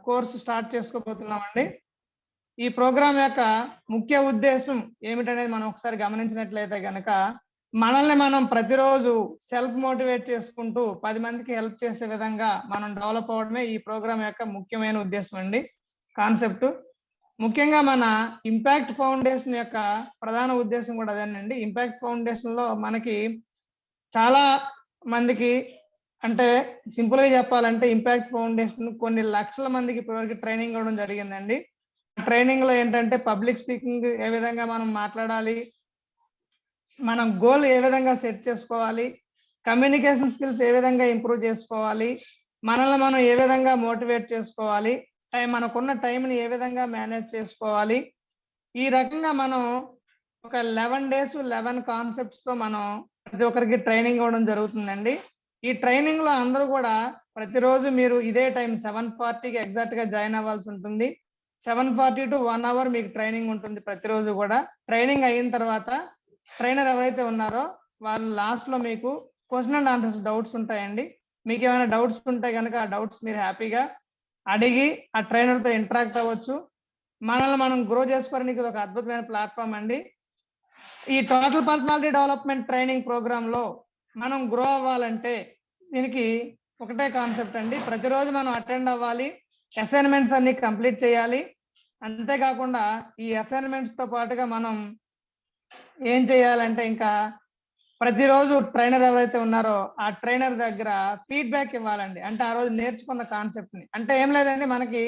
Course start చేసుకోబోతున్నామండి. ఈ programme యొక్క ముఖ్య ఉద్దేశం ఏమిటనేది మనం ఒకసారి గమనించినట్లయితే గనక, మనల్ని మనం ప్రతిరోజు సెల్ఫ్ మోటివేట్ చేసుకుంటూ 10 మందికి హెల్ప్ చేసే విధంగా మనం డెవలప్ అవ్వడమే ఈ ప్రోగ్రామ్ యొక్క ముఖ్యమైన ఉద్దేశం అండి. కాన్సెప్ట్ ముఖ్యంగా మన ఇంపాక్ట్ ఫౌండేషన్ యొక్క ప్రధాన ఉద్దేశం కూడా అదేనండి. ఇంపాక్ట్ ఫౌండేషన్ లో మనకి చాలా మందికి, అంటే సింపుల్ గా చెప్పాలంటే ఇంపాక్ట్ ఫౌండేషన్ కొన్ని లక్షల మందికి ఇప్పటివరకు ట్రైనింగ్ ఇవ్వడం జరిగిందండి. ట్రైనింగ్ లో ఏంటంటే పబ్లిక్ స్పీకింగ్ ఏ విధంగా మనం మాట్లాడాలి, మనం గోల్ ఏ విధంగా సెట్ చేసుకోవాలి, కమ్యూనికేషన్ స్కిల్స్ ఏ విధంగా ఇంప్రూవ్ చేసుకోవాలి, మనల్ని మనం ఏ విధంగా మోటివేట్ చేసుకోవాలి, మనకున్న టైంని ఏ విధంగా మేనేజ్ చేసుకోవాలి, ఈ రకంగా మనం ఒక 11 days 11 కాన్సెప్ట్స్ తో మనం ప్రతి ఒక్కరికి ట్రైనింగ్ ఇవ్వడం జరుగుతుందండి. ఈ ట్రైనింగ్ లో అందరూ కూడా ప్రతిరోజు మీరు ఇదే టైం 7:40కి ఎగ్జాక్ట్ గా జాయిన్ అవ్వాల్సి ఉంటుంది. 7:40 to 1 hour మీకు ట్రైనింగ్ ఉంటుంది ప్రతిరోజు కూడా. ట్రైనింగ్ అయిన తర్వాత ట్రైనర్ ఎవరైతే ఉన్నారో వాళ్ళు లాస్ట్ లో మీకు క్వశ్చన్ అండ్ ఆన్సర్స్ డౌట్స్ ఉంటాయండి. మీకు ఏమైనా డౌట్స్ ఉంటే కనుక ఆ డౌట్స్ మీరు హ్యాపీగా అడిగి ఆ ట్రైనర్ తో ఇంటరాక్ట్ అవ్వచ్చు. మనల్ని మనం గ్రో చేసుకోవడానికి ఇది ఒక అద్భుతమైన ప్లాట్ఫామ్ అండి. ఈ total personality development training program లో మనం గ్రో అవ్వాలంటే దీనికి ఒకటే కాన్సెప్ట్ అండి. ప్రతిరోజు మనం అటెండ్ అవ్వాలి, అసైన్మెంట్స్ అన్ని కంప్లీట్ చేయాలి. అంతేకాకుండా ఈ అసైన్మెంట్స్ తో పాటుగా మనం ఏం చేయాలంటే ఇంకా ప్రతిరోజు ట్రైనర్ ఎవరైతే ఉన్నారో ఆ ట్రైనర్ దగ్గర ఫీడ్బ్యాక్ ఇవ్వాలండి. అంటే ఆ రోజు నేర్చుకున్న కాన్సెప్ట్ ని, అంటే ఏం లేదండి, మనకి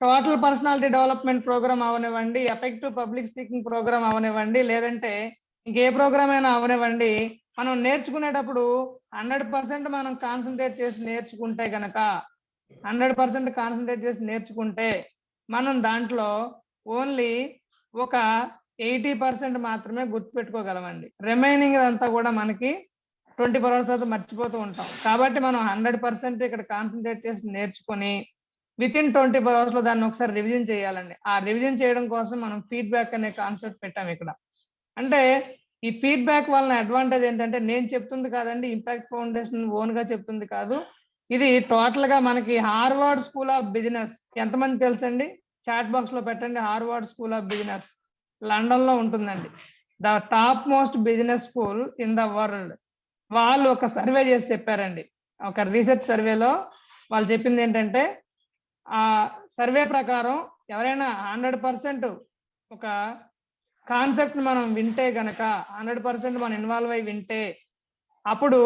టోటల్ పర్సనాలిటీ డెవలప్మెంట్ ప్రోగ్రామ్ అవనివ్వండి, ఎఫెక్టివ్ పబ్లిక్ స్పీకింగ్ ప్రోగ్రామ్ అవనివ్వండి, లేదంటే ఇంకే ప్రోగ్రామ్ అయినా అవనివ్వండి, మనం నేర్చుకునేటప్పుడు 100% మనం కాన్సన్ట్రేట్ చేసి నేర్చుకుంటే గనక 100% కాన్సన్ట్రేట్ చేసి నేర్చుకుంటే మనం దాంట్లో ఓన్లీ ఒక 80% మాత్రమే గుర్తుపెట్టుకోగలమండి. రిమైనింగ్ అంతా కూడా మనకి 24 hours మర్చిపోతూ ఉంటాం. కాబట్టి మనం 100% ఇక్కడ కాన్సన్ట్రేట్ చేసి నేర్చుకొని వితిన్ 24 hours లో దాన్ని ఒకసారి రివిజన్ చేయాలండి. ఆ రివిజన్ చేయడం కోసం మనం ఫీడ్బ్యాక్ అనే కాన్సెప్ట్ పెట్టాం ఇక్కడ. అంటే ఈ ఫీడ్బ్యాక్ వలన అడ్వాంటేజ్ ఏంటంటే, నేను చెప్తుంది కాదండి, ఇంపాక్ట్ ఫౌండేషన్ ఓన్ గా చెప్తుంది కాదు, ఇది టోటల్ గా మనకి హార్వర్డ్ స్కూల్ ఆఫ్ బిజినెస్, ఎంతమంది తెలుసండి? చాట్ బాక్స్ లో పెట్టండి. Harvard school of business London లో ఉంటుందండి. The top most business school in the world. వాళ్ళు ఒక సర్వే చేసి చెప్పారండి. ఒక రీసెర్చ్ సర్వేలో వాళ్ళు చెప్పింది ఏంటంటే, ఆ సర్వే ప్రకారం ఎవరైనా 100% ఒక కాన్సెప్ట్ మనం వింటే గనక, 100% మనం ఇన్వాల్వ్ అయి వింటే, అప్పుడు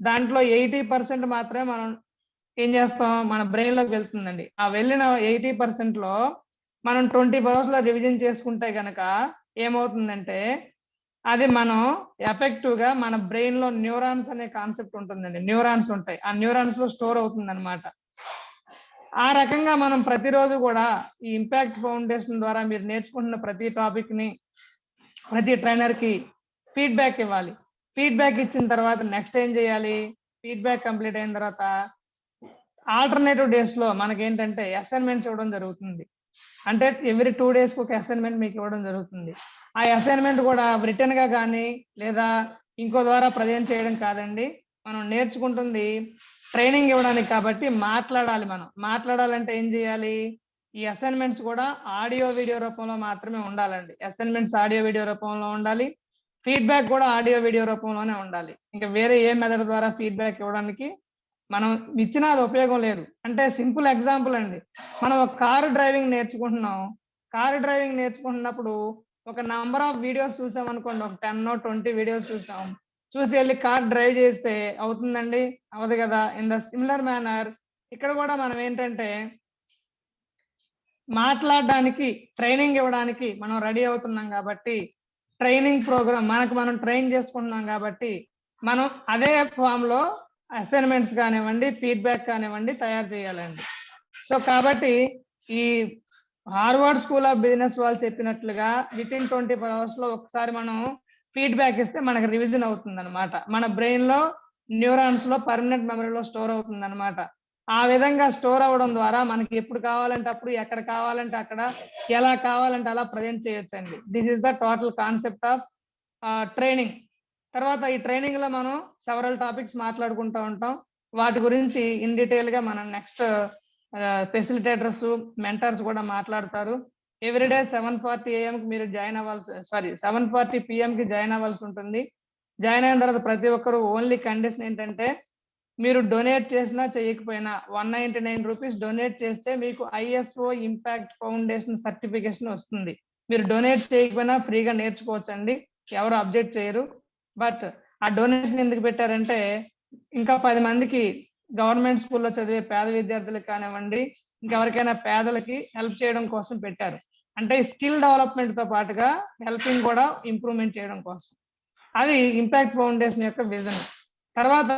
దాంట్లో 80% మాత్రమే మనం ఏం చేస్తాం, మన బ్రెయిన్ లోకి వెళ్తుందండి. ఆ వెళ్ళిన 80% లో మనం 24 hours లో రివిజన్ చేసుకుంటే గనక ఏమవుతుందంటే, అది మనం ఎఫెక్టివ్ గా మన బ్రెయిన్ లో న్యూరాన్స్ అనే కాన్సెప్ట్ ఉంటుందండి. న్యూరాన్స్ ఉంటాయి, ఆ న్యూరాన్స్ లో స్టోర్ అవుతుంది అనమాట. ఆ రకంగా మనం ప్రతిరోజు కూడా ఈ ఇంపాక్ట్ ఫౌండేషన్ ద్వారా మీరు నేర్చుకుంటున్న ప్రతి టాపిక్ ని ప్రతి ట్రైనర్ కి ఫీడ్బ్యాక్ ఇవ్వాలి. ఫీడ్బ్యాక్ ఇచ్చిన తర్వాత నెక్స్ట్ ఏం చేయాలి? ఫీడ్బ్యాక్ కంప్లీట్ అయిన తర్వాత ఆల్టర్నేటివ్ డేస్ లో మనకి ఏంటంటే అసైన్మెంట్స్ ఇవ్వడం జరుగుతుంది. అంటే ఎవ్రీ 2 days ఒక అసైన్మెంట్ మీకు ఇవ్వడం జరుగుతుంది. ఆ అసైన్మెంట్ కూడా రిటర్న్ గా కానీ లేదా ఇంకో ద్వారా ప్రజెంట్ చేయడం కాదండి. మనం నేర్చుకుంటుంది ట్రైనింగ్ ఇవ్వడానికి కాబట్టి మాట్లాడాలి. మనం మాట్లాడాలంటే ఏం చేయాలి? ఈ అసైన్మెంట్స్ కూడా ఆడియో వీడియో రూపంలో మాత్రమే ఉండాలండి. అసైన్మెంట్స్ ఆడియో వీడియో రూపంలో ఉండాలి, ఫీడ్బ్యాక్ కూడా ఆడియో వీడియో రూపంలోనే ఉండాలి. ఇంకా వేరే ఏ మెథడ్ ద్వారా ఫీడ్బ్యాక్ ఇవ్వడానికి మనం ఇచ్చినా అది ఉపయోగం లేదు. అంటే సింపుల్ ఎగ్జాంపుల్ అండి, మనం ఒక కారు డ్రైవింగ్ నేర్చుకుంటున్నాం. కారు డ్రైవింగ్ నేర్చుకుంటున్నప్పుడు ఒక నంబర్ ఆఫ్ వీడియోస్ చూసాం అనుకోండి, ఒక 10 or 20 వీడియోస్ చూసాం, చూసి వెళ్ళి కార్ డ్రైవ్ చేస్తే అవుతుందండి? అవదు కదా. ఇన్ ద సిమిలర్ మేనర్ ఇక్కడ కూడా మనం ఏంటంటే మాట్లాడడానికి, ట్రైనింగ్ ఇవ్వడానికి మనం రెడీ అవుతున్నాం కాబట్టి, ట్రైనింగ్ ప్రోగ్రామ్ మనకు మనం ట్రైన్ చేసుకుంటున్నాం కాబట్టి మనం అదే ఫామ్ లో అసైన్మెంట్స్ కానివ్వండి, ఫీడ్బ్యాక్ కానివ్వండి తయారు చేయాలండి. సో కాబట్టి ఈ హార్వర్డ్ స్కూల్ ఆఫ్ బిజినెస్ వాళ్ళు చెప్పినట్లుగా వితిన్ 24 hours లో ఒకసారి మనం ఫీడ్బ్యాక్ ఇస్తే మనకు రివిజన్ అవుతుంది అనమాట. మన బ్రెయిన్ లో న్యూరాన్స్ లో పర్మనెంట్ మెమరీలో స్టోర్ అవుతుంది అనమాట. ఆ విధంగా స్టోర్ అవ్వడం ద్వారా మనకి ఎప్పుడు కావాలంటే అప్పుడు, ఎక్కడ కావాలంటే అక్కడ, ఎలా కావాలంటే అలా ప్రజెంట్ చేయొచ్చండి. This is the total concept of training. తర్వాత ఈ ట్రైనింగ్ లో మనం సెవరల్ టాపిక్స్ మాట్లాడుకుంటూ ఉంటాం. వాటి గురించి ఇన్ డీటెయిల్ గా మనం నెక్స్ట్ ఫెసిలిటేటర్స్, మెంటర్స్ కూడా మాట్లాడతారు. ఎవ్రీడే 7:40 AM మీరు జాయిన్ అవ్వాల్సి 7:40 PM జాయిన్ అవ్వాల్సి ఉంటుంది. జాయిన్ అయిన తర్వాత ప్రతి ఒక్కరు ఓన్లీ కండిషన్ ఏంటంటే మీరు డొనేట్ చేసినా చేయకపోయినా 199 రూపీస్ డొనేట్ చేస్తే మీకు ISO ఇంపాక్ట్ ఫౌండేషన్ సర్టిఫికేషన్ వస్తుంది. మీరు డొనేట్ చేయకపోయినా ఫ్రీగా నేర్చుకోవచ్చండి, ఎవరు అబ్జెక్ట్ చేయరు. బట్ ఆ డొనేషన్ ఎందుకు పెట్టారంటే ఇంకా 10 మందికి గవర్నమెంట్ స్కూల్లో చదివే పేద విద్యార్థులకు కానివ్వండి, ఇంకెవరికైనా పేదలకి హెల్ప్ చేయడం కోసం పెట్టారు. అంటే స్కిల్ డెవలప్మెంట్ తో పాటుగా హెల్పింగ్ కూడా ఇంప్రూవ్మెంట్ చేయడం కోసం. అది ఇంపాక్ట్ ఫౌండేషన్ యొక్క విజన్. తర్వాత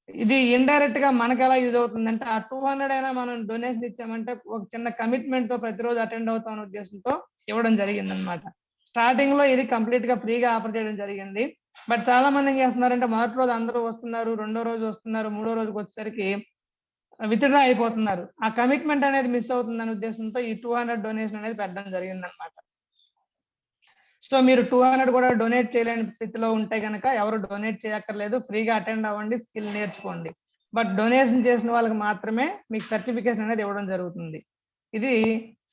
ఇది ఇండైరెక్ట్ గా మనకు ఎలా యూజ్ అవుతుందంటే ఆ 200 అయినా మనం డొనేషన్ ఇచ్చామంటే ఒక చిన్న కమిట్మెంట్ తో ప్రతిరోజు అటెండ్ అవుతాం అనే ఉద్దేశంతో ఇవ్వడం జరిగింది అనమాట. స్టార్టింగ్ లో ఇది కంప్లీట్ గా ఫ్రీగా ఆఫర్ చేయడం జరిగింది. బట్ చాలా మంది ఏం చేస్తున్నారంటే మొదటి రోజు అందరూ వస్తున్నారు, రెండో రోజు వస్తున్నారు, మూడో రోజుకి వచ్చేసరికి విత్డ్రా అయిపోతున్నారు. ఆ కమిట్మెంట్ అనేది మిస్ అవుతుందనే ఉద్దేశంతో ఈ 200 డొనేషన్ అనేది పెట్టడం జరిగింది అనమాట. సో మీరు 200 కూడా డొనేట్ చేయలేని స్థితిలో ఉంటే కనుక ఎవరు డొనేట్ చేయక్కర్లేదు, ఫ్రీగా అటెండ్ అవ్వండి, స్కిల్ నేర్చుకోండి. బట్ డొనేషన్ చేసిన వాళ్ళకి మాత్రమే మీకు సర్టిఫికేషన్ అనేది ఇవ్వడం జరుగుతుంది. ఇది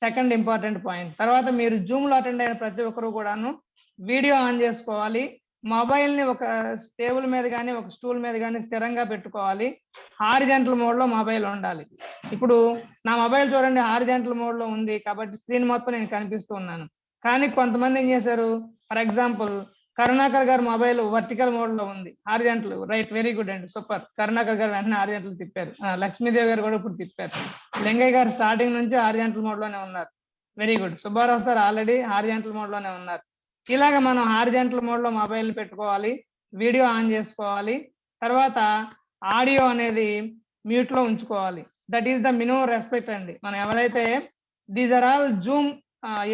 సెకండ్ ఇంపార్టెంట్ పాయింట్. తర్వాత మీరు జూమ్ లో అటెండ్ అయిన ప్రతి ఒక్కరు కూడాను వీడియో ఆన్ చేసుకోవాలి. మొబైల్ ని ఒక టేబుల్ మీద కానీ ఒక స్టూల్ మీద కానీ స్థిరంగా పెట్టుకోవాలి. హారిజంటల్ మోడ్ లో మొబైల్ ఉండాలి. ఇప్పుడు నా మొబైల్ చూడండి హారిజంటల్ మోడ్ లో ఉంది కాబట్టి స్క్రీన్ మొత్తం నేను కనిపిస్తూ ఉన్నాను. కానీ కొంతమంది ఏం చేశారు, ఫర్ ఎగ్జాంపుల్ కరుణాకర్ గారి మొబైల్ వర్టికల్ మోడ్ లో ఉంది, హారిజంటల్. రైట్, వెరీ గుడ్ అండి, సూపర్. కరుణాకర్ గారు వెంటనే హారిజంటల్ తిప్పారు. లక్ష్మీదేవి గారు కూడా ఇప్పుడు తిప్పారు. లింగయ్య గారు స్టార్టింగ్ నుంచి హారిజంటల్ మోడ్ లోనే ఉన్నారు. Very good. Subbarao sir already horizontal mode లోనే ఉన్నారు. ఇలాగ మనం హారిజంటల్ మోడ్ లో మొబైల్ పెట్టుకోవాలి, వీడియో ఆన్ చేసుకోవాలి. తర్వాత ఆడియో అనేది మ్యూట్ లో ఉంచుకోవాలి. That is the minimum respect అండి. మనం ఎవరైతే these are all zoom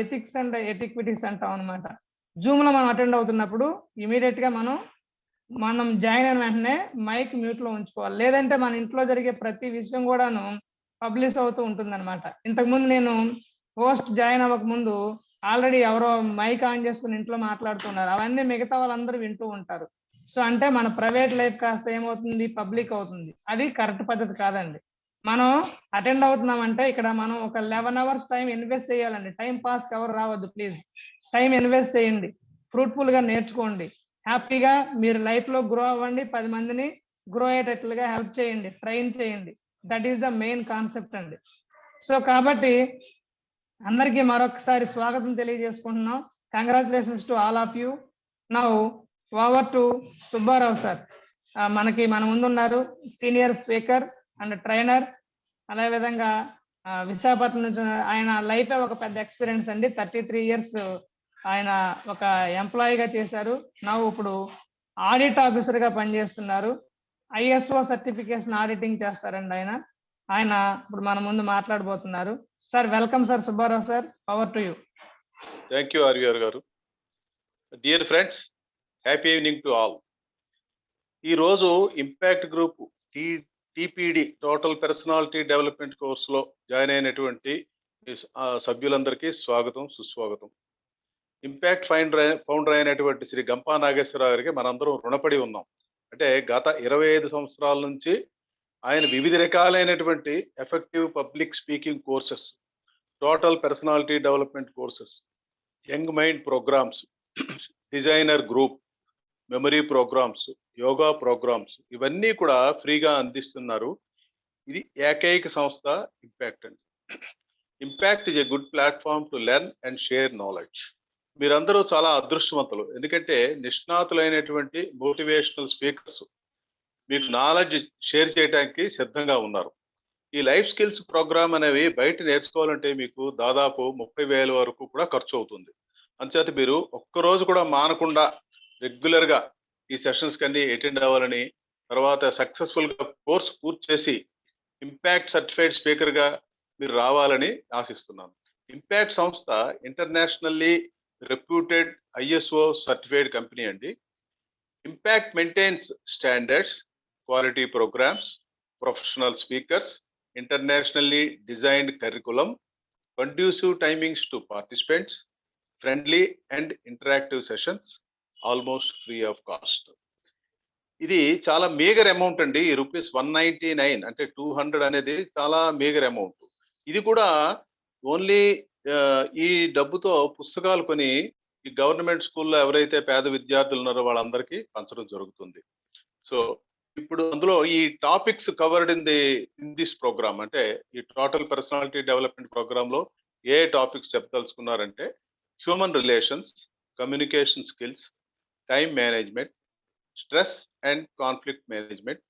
ethics and etiquettes అంటాం అనమాట. జూమ్ లో మనం అటెండ్ అవుతున్నప్పుడు ఇమీడియట్ గా మనం జాయిన్ అయిన వెంటనే మైక్ మ్యూట్ లో ఉంచుకోవాలి. లేదంటే మన ఇంట్లో జరిగే ప్రతి విషయం కూడాను పబ్లిష్ అవుతూ ఉంటుంది అనమాట. ఇంతకుముందు నేను పోస్ట్ జాయిన్ అవ్వక ముందు ఆల్రెడీ ఎవరో మైక్ ఆన్ చేసుకుని ఇంట్లో మాట్లాడుతున్నారు, అవన్నీ మిగతా వాళ్ళందరూ వింటూ ఉంటారు. సో అంటే మన ప్రైవేట్ లైఫ్ కాస్త ఏమవుతుంది, పబ్లిక్ అవుతుంది. అది కరెక్ట్ పద్ధతి కాదండి. మనం అటెండ్ అవుతున్నామంటే ఇక్కడ మనం ఒక 11 hours టైం ఇన్వెస్ట్ చేయాలండి. టైం పాస్ ఎవరు రావద్దు ప్లీజ్. టైం ఇన్వెస్ట్ చేయండి, ఫ్రూట్ఫుల్ గా నేర్చుకోండి, హ్యాపీగా మీరు లైఫ్ లో గ్రో అవ్వండి, 10 మందిని గ్రో అయ్యేటట్లుగా హెల్ప్ చేయండి, ట్రైన్ చేయండి. That is the main concept అండి. సో కాబట్టి అందరికీ మరొకసారి స్వాగతం తెలియజేసుకుంటున్నాం. Congratulations to all of you. Now over to Subbarao sir. మన ముందున్నారు సీనియర్ స్పీకర్ అండ్ ట్రైనర్. అదే విధంగా విశాఖపట్నం నుంచి ఆయన లైఫ్ ఒక పెద్ద ఎక్స్పీరియన్స్ అండి. 33 years ఆయన ఒక ఎంప్లాయీగా చేశారు. ఇప్పుడు ఆడిట్ ఆఫీసర్ గా పనిచేస్తున్నారు. ISO సర్టిఫికేషన్ ఆడిటింగ్ చేస్తారండి ఆయన ఇప్పుడు మన ముందు మాట్లాడబోతున్నారు. Sir welcome sir. Subbarao sir, power to you. Thank you RVR గారు. Dear friends, happy evening to all. ఈరోజు impact group TPD total personality development కోర్సులో జాయిన్ అయినటువంటి సభ్యులందరికీ స్వాగతం, సుస్వాగతం. ఇంపాక్ట్ ఫౌండర్ అయినటువంటి శ్రీ గంపా నాగేశ్వరరావు గారికి మనందరం రుణపడి ఉన్నాం. అంటే గత 25 సంవత్సరాల నుంచి ఆయన వివిధ రకాలైనటువంటి effective public speaking courses, total personality development courses, young mind programs, designer group, memory programs, yoga programs ఇవన్నీ కూడా ఫ్రీగా అందిస్తున్నారు. ఇది ఏకైక సంస్థ ఇంపాక్ట్ అండి. Impact is a good platform to learn and share knowledge. మీరందరూ చాలా అదృష్టవంతులు, ఎందుకంటే నిష్ణాతులైనటువంటి మోటివేషనల్ స్పీకర్స్ మీకు నాలెడ్జ్ షేర్ చేయడానికి సిద్ధంగా ఉన్నారు. ఈ లైఫ్ స్కిల్స్ ప్రోగ్రామ్ అనేవి బయట నేర్చుకోవాలంటే మీకు దాదాపు 30,000 వరకు కూడా ఖర్చు అవుతుంది. అంచేత మీరు ఒక్కరోజు కూడా మానకుండా రెగ్యులర్ గా ఈ సెషన్స్ కన్నీ అటెండ్ అవ్వాలని, తర్వాత సక్సెస్ఫుల్ గా కోర్స్ పూర్తి చేసి ఇంపాక్ట్ సర్టిఫైడ్ స్పీకర్ గా మీరు రావాలని ఆశిస్తున్నాను. ఇంపాక్ట్ సంస్థ internationally reputed ISO certified company అండి. Impact maintains standards, quality programs, professional speakers, internationally designed curriculum, conducive timings to participants, friendly and interactive sessions, almost free of cost. ఇది చాలా major amount అండి. Rupees 199 అంటే 200 అనేది చాలా major amount. ఇది కూడా only ఈ డబ్బుతో పుస్తకాలు కొని ఈ గవర్నమెంట్ స్కూల్‌లో ఎవరైతే పేద విద్యార్థులు ఉన్నారో వాళ్ళందరికీ పంచడం జరుగుతుంది. సో, ఇప్పుడు అందులో ఈ topics covered in this program అంటే ఈ టోటల్ పర్సనాలిటీ డెవలప్‌మెంట్ ప్రోగ్రామ్‌లో ఏ టాపిక్స్ చెప్పదలుచుకున్నారంటే human relations, communication skills, time management, stress and conflict management,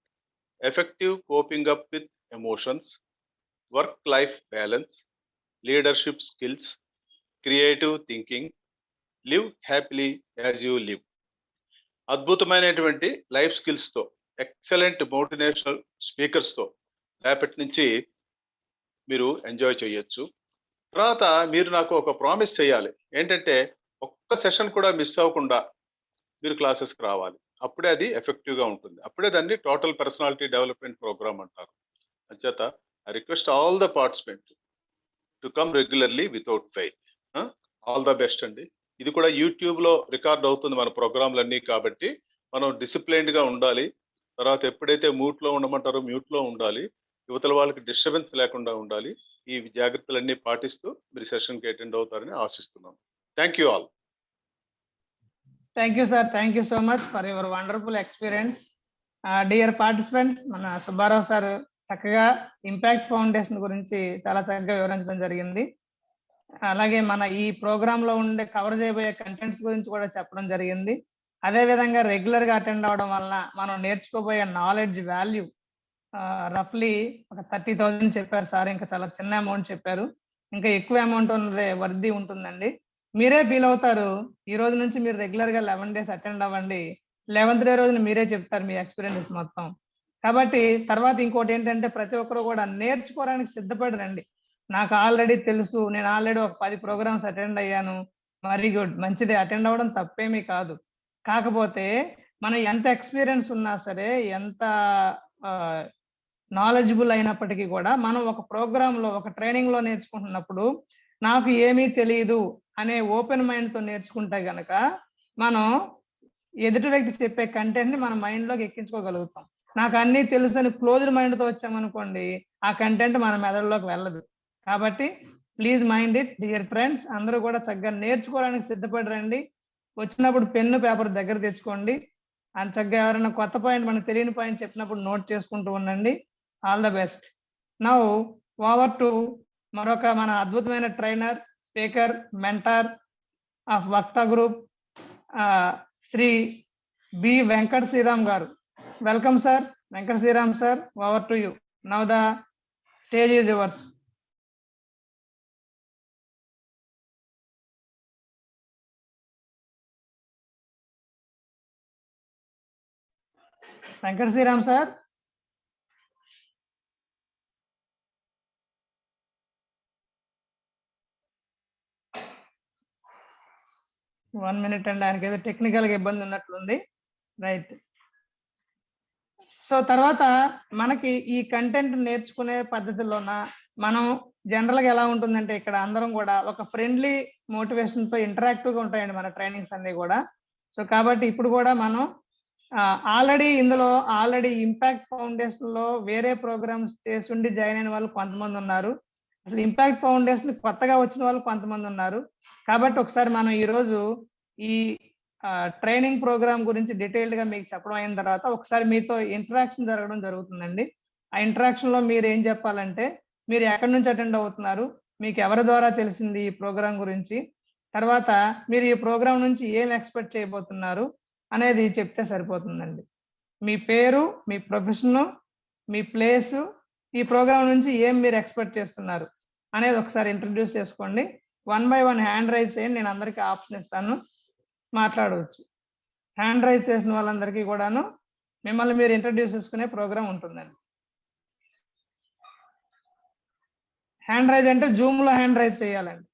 effective coping up with emotions, work life balance, leadership skills, creative thinking, live happily as you live. అద్భుతమైనటువంటి life స్కిల్స్‌తో, excellent motivational స్పీకర్స్‌తో రేపటి నుంచి మీరు enjoy చేయొచ్చు. తర్వాత మీరు నాకు ఒక ప్రామిస్ చేయాలి. ఏంటంటే ఒక్క సెషన్ కూడా మిస్ అవ్వకుండా మీరు క్లాసెస్‌కి రావాలి. అప్పుడే అది ఎఫెక్టివ్‌గా ఉంటుంది. అప్పుడే దాన్ని టోటల్ పర్సనాలిటీ డెవలప్‌మెంట్ ప్రోగ్రామ్ అంటారు. అంచేత I request all the participant to come regularly without fail. All the best అండి. ఇది కూడా యూట్యూబ్‌లో రికార్డ్ అవుతుంది మన ప్రోగ్రామ్‌లన్నీ కాబట్టి మనం డిసిప్లైన్డ్‌గా ఉండాలి. తర్వాత ఎప్పుడైతే మ్యూట్‌లో ఉండమంటారో మ్యూట్‌లో ఉండాలి. యువతల వాళ్ళకి డిస్టర్బెన్స్ లేకుండా ఉండాలి. ఈ జాగ్రత్తలన్నీ పాటిస్తూ మీరు సెషన్‌కి అటెండ్ అవుతారని ఆశిస్తున్నాను. Thank you all. Thank you sir. Thank you so much for your wonderful experience. Dear participants, మన సుబ్బారావు సార్ చక్కగా ఇంపాక్ట్ ఫౌండేషన్ గురించి చాలా చక్కగా వివరించడం జరిగింది. అలాగే మన ఈ ప్రోగ్రామ్ లో ఉండే కవర్ చేయబోయే కంటెంట్స్ గురించి కూడా చెప్పడం జరిగింది. అదే విధంగా రెగ్యులర్ గా అటెండ్ అవడం వల్ల మనం నేర్చుకోబోయే నాలెడ్జ్ వాల్యూ రఫ్లీ ఒక 30,000 చెప్పారు సార్. ఇంకా చాలా చిన్న అమౌంట్ చెప్పారు. ఇంకా ఎక్కువ అమౌంట్ ఉన్నదే వర్ది ఉంటుందండి. మీరే ఫీల్ అవుతారు. ఈ రోజు నుంచి మీరు రెగ్యులర్ గా 11 డేస్ అటెండ్ అవ్వండి. 11th డే రోజున మీరే చెప్తారు మీ ఎక్స్పీరియన్స్ మొత్తం. కాబట్టి తర్వాత ఇంకోటి ఏంటంటే ప్రతి ఒక్కరు కూడా నేర్చుకోవడానికి సిద్ధపడి రండి. నాకు ఆల్రెడీ తెలుసు, నేను ఆల్రెడీ ఒక 10 ప్రోగ్రామ్స్ అటెండ్ అయ్యాను. వెరీ గుడ్, మంచిదే, అటెండ్ అవ్వడం తప్పేమీ కాదు. కాకపోతే మనం ఎంత ఎక్స్పీరియన్స్ ఉన్నా సరే, ఎంత నాలెడ్జబుల్ అయినప్పటికీ కూడా మనం ఒక ప్రోగ్రామ్ లో, ఒక ట్రైనింగ్ లో నేర్చుకుంటున్నప్పుడు నాకు ఏమీ తెలియదు అనే ఓపెన్ మైండ్ తో నేర్చుకుంటే గనక మనం ఎదుటి వ్యక్తి చెప్పే కంటెంట్ ని మన మైండ్ లోకి ఎక్కించుకోగలుగుతాం. నాకు అన్ని తెలుసు అని క్లోజ్డ్ మైండ్ తో వచ్చామనుకోండి, ఆ కంటెంట్ మన మెదడులోకి వెళ్ళదు. కాబట్టి please mind it dear friends. అందరూ కూడా చక్కగా నేర్చుకోవడానికి సిద్ధపడి రండి. వచ్చినప్పుడు పెన్ను పేపర్ దగ్గర తెచ్చుకోండి. అండ్ చక్కగా ఎవరైనా కొత్త పాయింట్, మనకు తెలియని పాయింట్ చెప్పినప్పుడు నోట్ చేసుకుంటూ ఉండండి. All the best. Now over to మరొక మన అద్భుతమైన trainer, speaker, mentor of Vakta group, Shri B Venkata Sriram garu. Welcome sir. Venkata Sriram sir, over to you. Now the stage is yours. Venkata Sriram sir. One minute అండి, ఆయనకి ఏదో టెక్నికల్ గా ఇబ్బంది ఉన్నట్లుంది. రైట్. సో తర్వాత మనకి ఈ కంటెంట్ నేర్చుకునే పద్ధతిలోన మనం జనరల్ గా ఎలా ఉంటుందంటే, ఇక్కడ అందరం కూడా ఒక ఫ్రెండ్లీ మోటివేషన్ తో ఇంటరాక్టివ్ గా ఉంటాయండి మన ట్రైనింగ్స్ అన్ని కూడా. సో కాబట్టి ఇప్పుడు కూడా మనం ఆల్రెడీ ఇంపాక్ట్ ఫౌండేషన్ లో వేరే ప్రోగ్రామ్స్ చేసి జాయిన్ అయిన వాళ్ళు కొంతమంది ఉన్నారు. అసలు ఇంపాక్ట్ ఫౌండేషన్ కొత్తగా వచ్చిన వాళ్ళు కొంతమంది ఉన్నారు. కాబట్టి ఒకసారి మనం ఈరోజు ఈ ట్రైనింగ్ ప్రోగ్రామ్ గురించి డీటెయిల్డ్ గా మీకు చెప్పడం అయిన తర్వాత ఒకసారి మీతో ఇంటరాక్షన్ జరగడం జరుగుతుందండి. ఆ ఇంటరాక్షన్ లో మీరు ఏం చెప్పాలంటే, మీరు ఎక్కడి నుంచి అటెండ్ అవుతున్నారు, మీకు ఎవరి ద్వారా తెలిసింది ఈ ప్రోగ్రామ్ గురించి, తర్వాత మీరు ఈ ప్రోగ్రామ్ నుంచి ఏం ఎక్స్పెక్ట్ చేయబోతున్నారు అనేది చెప్తే సరిపోతుందండి. మీ పేరు, మీ ప్రొఫెషన్, మీ ప్లేసు, ఈ ప్రోగ్రామ్ నుంచి ఏం మీరు ఎక్స్పెక్ట్ చేస్తున్నారు అనేది ఒకసారి ఇంట్రడ్యూస్ చేసుకోండి. 1 by 1 హ్యాండ్ రైజ్ చేయండి. నేను అందరికీ ఆప్షన్ ఇస్తాను, మాట్లాడవచ్చు. హ్యాండ్ రైజ్ చేసిన వాళ్ళందరికీ కూడాను మిమ్మల్ని మీరు ఇంట్రడ్యూస్ చేసుకునే ప్రోగ్రామ్ ఉంటుందండి. హ్యాండ్ రైజ్ అంటే జూమ్ లో హ్యాండ్ రైజ్ చేయాలండి.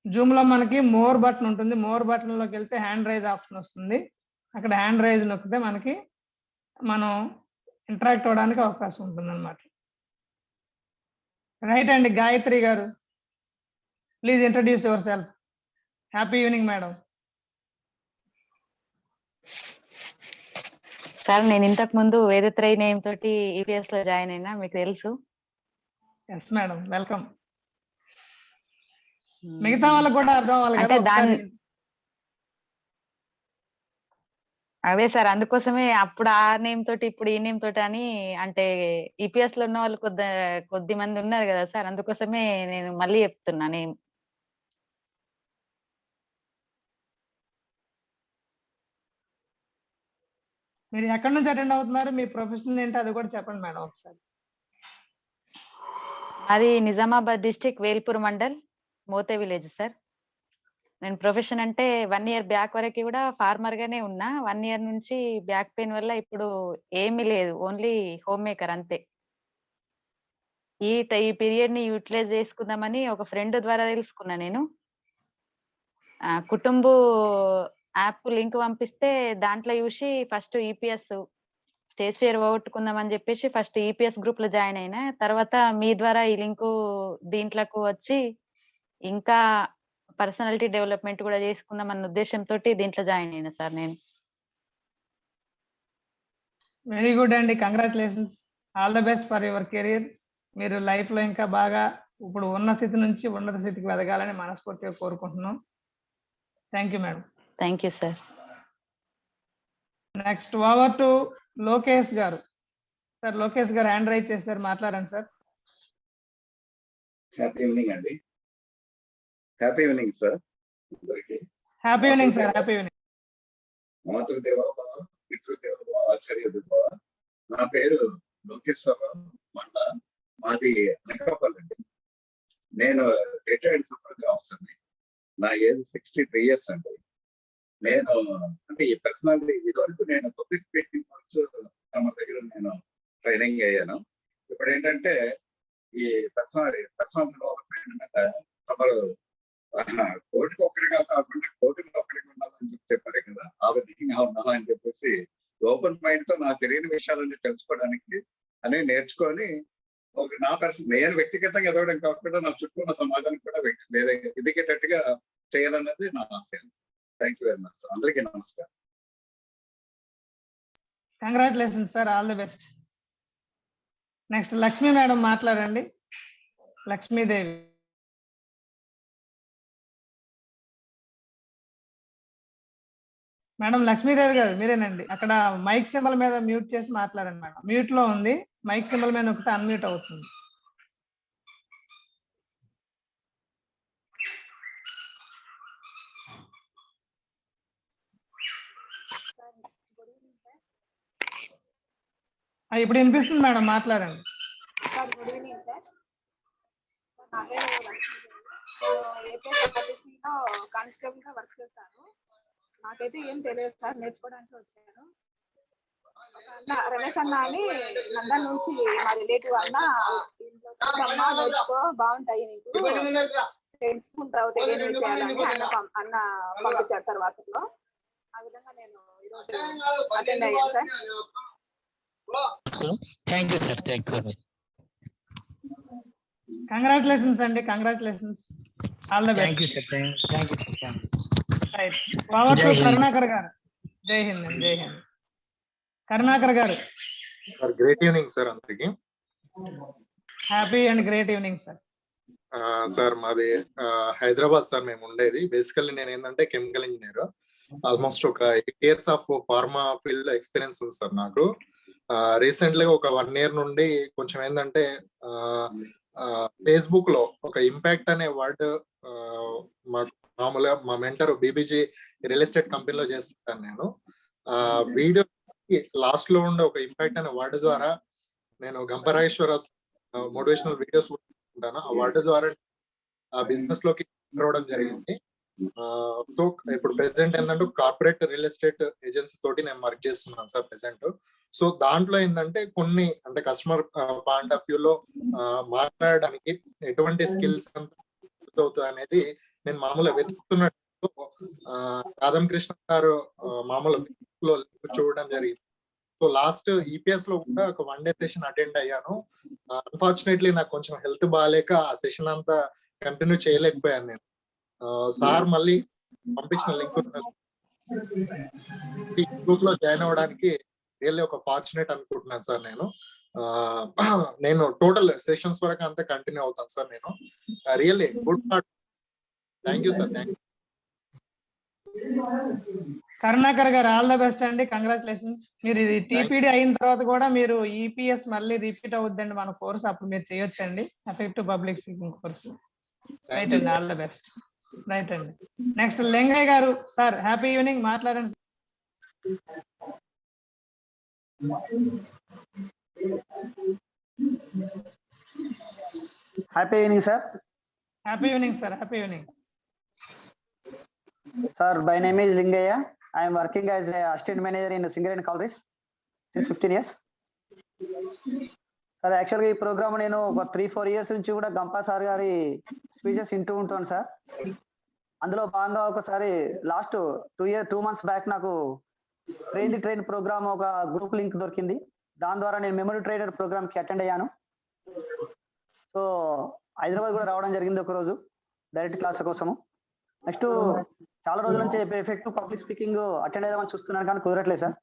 జూమ్ లో మనకి మోర్ బటన్ ఉంటుంది. మోర్ బటన్ లోకి వెళ్తే హ్యాండ్ రైజ్ ఆప్షన్ వస్తుంది. అక్కడ హ్యాండ్ రైజ్ నొక్కితే మనకి మనం ఇంటరాక్ట్ అవ్వడానికి అవకాశం ఉంటుంది అన్నమాట. రైట్ అండి. Gayathri garu, please introduce yourself. Happy evening madam. Sir నేను ఇంతకు ముందు వేరే త్రై నేమ్ తోటి ఈపీఎస్ లో జాయిన్ అయినా, మీకు తెలుసు. Yes madam, welcome. మిగతా వాళ్ళకి కూడా అర్థం అవ్వాలి అంటే కదా ఒకసారి. అదే సార్, అందుకోసమే అప్పుడు ఆ నేమ్ తోటి ఇప్పుడు ఈ నేమ్ తోటి అని, అంటే ఈపీఎస్ లో ఉన్న వాళ్ళు కొద్ది మంది ఉన్నారు కదా సార్, అందుకోసమే నేను మళ్ళీ చెప్తున్నా నేమ్. మీరు ఎక్కడి నుంచి అటెండ్ అవుతున్నారు, మీ ప్రొఫెషన్ ఏంటో అది కూడా చెప్పండి మేడం ఒకసారి. అది Nizamabad district, Velpur mandal, Mothe village sir. నేను ప్రొఫెషన్ అంటే 1 ఇయర్ బ్యాక్ వరకు కూడా ఫార్మర్ గానే ఉన్నా. 1 ఇయర్ నుంచి బ్యాక్ పెయిన్ వల్ల ఇప్పుడు ఏమీ లేదు, ఓన్లీ హోమ్ మేకర్ అంతే. ఈ పీరియడ్ ని యూటిలైజ్ చేసుకుందామని ఒక ఫ్రెండ్ ద్వారా తెలుసుకున్నా నేను. కుటుంబు యాప్ లింక్ పంపిస్తే దాంట్లో చూసి ఫస్ట్ ఈపీఎస్ స్టేజ్ ఫియర్ పోగొట్టుకుందామని చెప్పేసి ఫస్ట్ ఈపీఎస్ గ్రూప్ లో జాయిన్ అయినా. తర్వాత మీ ద్వారా ఈ లింకు దీంట్లోకి వచ్చి ఇంకా పర్సనాలిటీ డెవలప్మెంట్ కూడా చేసుకుందాం అన్న ఉద్దేశంతో దీంట్లో జాయిన్ అయినా సార్ నేను. వెరీ గుడ్ అండి, congratulations, all the best for your career. మీరు లైఫ్ లో ఇంకా బాగా ఇప్పుడు ఉన్న స్థితి నుంచి ఉన్నత స్థితికి ఎదగాలని మనస్ఫూర్తిగా కోరుకుంటున్నాం. Thank you madam. Thank you sir. Next over to Lokesh గారు. సార్ లోకేష్ గారు హ్యాండ్ రైజ్ చేశారు, మాట్లాడండి సార్. హ్యాపీ ఈవినింగ్ అండి. Happy evening sir. Happy evening sir. Happy evening. మాతృదేవ పితృదేవ ఆచార్య దేవ. నా పేరు లోకేశ్వరరావు మండ, మాది అనకాపల్లి అండి. నేను రిటైర్డ్ సూపర్వైజర్ ఆఫీసర్ని. నా ఏజ్ 63 years అండి. నేను అంటే ఈ పర్సనాలిటీ ఇదివరకు నేను పబ్లిక్ స్పీకింగ్ కోర్సు తమ దగ్గర నేను ట్రైనింగ్ అయ్యాను. ఇప్పుడు ఏంటంటే ఈ పర్సనాలిటీ డెవలప్మెంట్ మీద తమరు కోటికి ఒక్కరిగా కాకుండా కోటికి ఒక్కరికి ఉండాలని చెప్పారు కదా, ఆ విధంగా ఉండాలని చెప్పేసి ఓపెన్ మైండ్ తో నాకు తెలియని విషయాలన్నీ తెలుసుకోవడానికి అని నేర్చుకొని నేను వ్యక్తిగతంగా ఎదగడం కాకుండా నా చుట్టూ ఉన్న సమాజానికి కూడా ఎదిగేటట్టుగా చేయాలన్నది నా ఆశయం. Thank you very much. అందరికీ నమస్కారం. Congratulations sir, all the best. Next Lakshmi madam మాట్లాడండి. లక్ష్మీదేవి. మేడం లక్ష్మీదేవి గారు మీరేనండి. అక్కడ మైక్ సింబల్ మీద మ్యూట్ చేసి మాట్లాడండి మేడం. మ్యూట్ లో ఉంది, మైక్ సింబల్ మీద నొక్కితే అన్మ్యూట్ అవుతుంది. ఇప్పుడు వినిపిస్తుంది మేడం, మాట్లాడండి. Sir good evening sir. నా పేరు లక్ష్మీదేవి. ఏపీఎస్ఆర్టీసీలో కానిస్టేబుల్ గా వర్క్ చేస్తాను. నాకైతే ఏం తెలియదు సార్, నేర్చుకోవడానికి వచ్చాను. అన్న రమేష్ అన్న అని నందన్ నుంచి మా రిలేటివ్ అన్న నేర్చుకో బాగుంటాయి, నీకు తెలుసుకుంటావు తెలియని విషయాలని అన్న పంపించారు సార్ వాట్సాప్లో. ఆ విధంగా నేను ఈరోజు అటెండ్ అయ్యాను sir. Thank you sir. Thank you. Congratulations అండి, congratulations, all the best. Thank you sir. Over to Karunakar గారు. జై హింద్ అండి, జై హింద్. కరుణాకర్ గారు. గ్రేట్ ఈవినింగ్ సార్ అందరికి. Happy and great evening sir. Sir మాది హైదరాబాద్ సార్. మేము ఉండేది బేసికల్లీ నేను ఏంటంటే కెమికల్ ఇంజనీర్. ఆల్మోస్ట్ ఒక 8 years of pharma field experience ఉంది సార్ నాకు. రీసెంట్ గా ఒక 1 year నుండి కొంచెం ఏంటంటే ఫేస్బుక్ లో ఒక ఇంపాక్ట్ అనే వర్డ్ మామూలుగా మా మెంటర్ బీబీజీ రియల్ ఎస్టేట్ కంపెనీలో చేస్తుంటాను నేను. వీడియో లాస్ట్ లో ఉండే ఒక ఇంపాక్ట్ అనే వర్డ్ ద్వారా నేను గంపరాయేశ్వర మోటివేషనల్ వీడియోస్ ఉంటాను. ఆ వర్డ్ ద్వారా ఆ బిజినెస్ లోకి రావడం జరిగింది. సో ఇప్పుడు ప్రెసెంట్ ఏంటంటే కార్పొరేట్ రియల్ ఎస్టేట్ ఏజెన్సీ తోటి నేను వర్క్ చేస్తున్నాను సార్ ప్రెసెంట్. సో దాంట్లో ఏంటంటే కొన్ని అంటే కస్టమర్ పాయింట్ ఆఫ్ వ్యూ లో మాట్లాడడానికి ఎటువంటి స్కిల్స్ అవుతుంది అనేది నేను మామూలుగా వెతుకుతున్నట్టు రాధం కృష్ణ గారు మామూలు లో చూడడం జరిగింది. సో లాస్ట్ ఈపీఎస్ లో కూడా ఒక 1 day సెషన్ అటెండ్ అయ్యాను. అన్ఫార్చునేట్లీ నాకు కొంచెం హెల్త్ బాగాలేక ఆ సెషన్ అంతా కంటిన్యూ చేయలేకపోయాను నేను. సార్ మళ్ళీ పంపించిన లింక్ గ్రూప్ లో జాయిన్ అవ్వడానికి రియల్లీ ఒక ఫార్చునేట్ అనుకుంటున్నాను సార్ నేను. నేను టోటల్ సెషన్స్ వరకు అంతా కంటిన్యూ అవుతాను సార్ నేను. Really good part. Thank you sir. Thank you. Karunakar గారు ఆల్ ద బెస్ట్ అండి, కంగ్రాచులేషన్స్. మీరు ఇది టీపీడీ అయిన తర్వాత కూడా మీరు ఈపీఎస్ మళ్ళీ రిపీట్ అవుద్దండి మన కోర్స్, అప్పుడు మీరు చేయొచ్చండి effective public speaking course. Right అండి, ఆల్ ద బెస్ట్. రైట్ అండి. నెక్స్ట్ లింగయ్య గారు సార్, హ్యాపీ ఈవినింగ్, మాట్లాడండి. Happy evening, sir. Happy evening sir, happy evening. Sir, my name is Lingaya. I am working as a assistant manager in Singarain College since 15 years. Sir, actually ఈ programme నేను ఒక 3-4 years నుంచి కూడా Gampa sir గారి speeches వింటూ ఉంటాను sir. అందులో భాగంగా ఒకసారి లాస్ట్ 2 months బ్యాక్ నాకు ట్రైన్ ప్రోగ్రామ్ ఒక గ్రూప్ లింక్ దొరికింది. దాని ద్వారా నేను మెమరీ ట్రైనర్ ప్రోగ్రామ్ కి అటెండ్ అయ్యాను. సో హైదరాబాద్ కూడా రావడం జరిగింది ఒక రోజు డైరెక్ట్ క్లాస్ కోసము. నెక్స్ట్ చాలా రోజుల నుంచి ఎఫెక్టివ్ పబ్లిక్ స్పీకింగ్ అటెండ్ అయ్యామని చూస్తున్నాను కానీ కుదరట్లేదు సార్.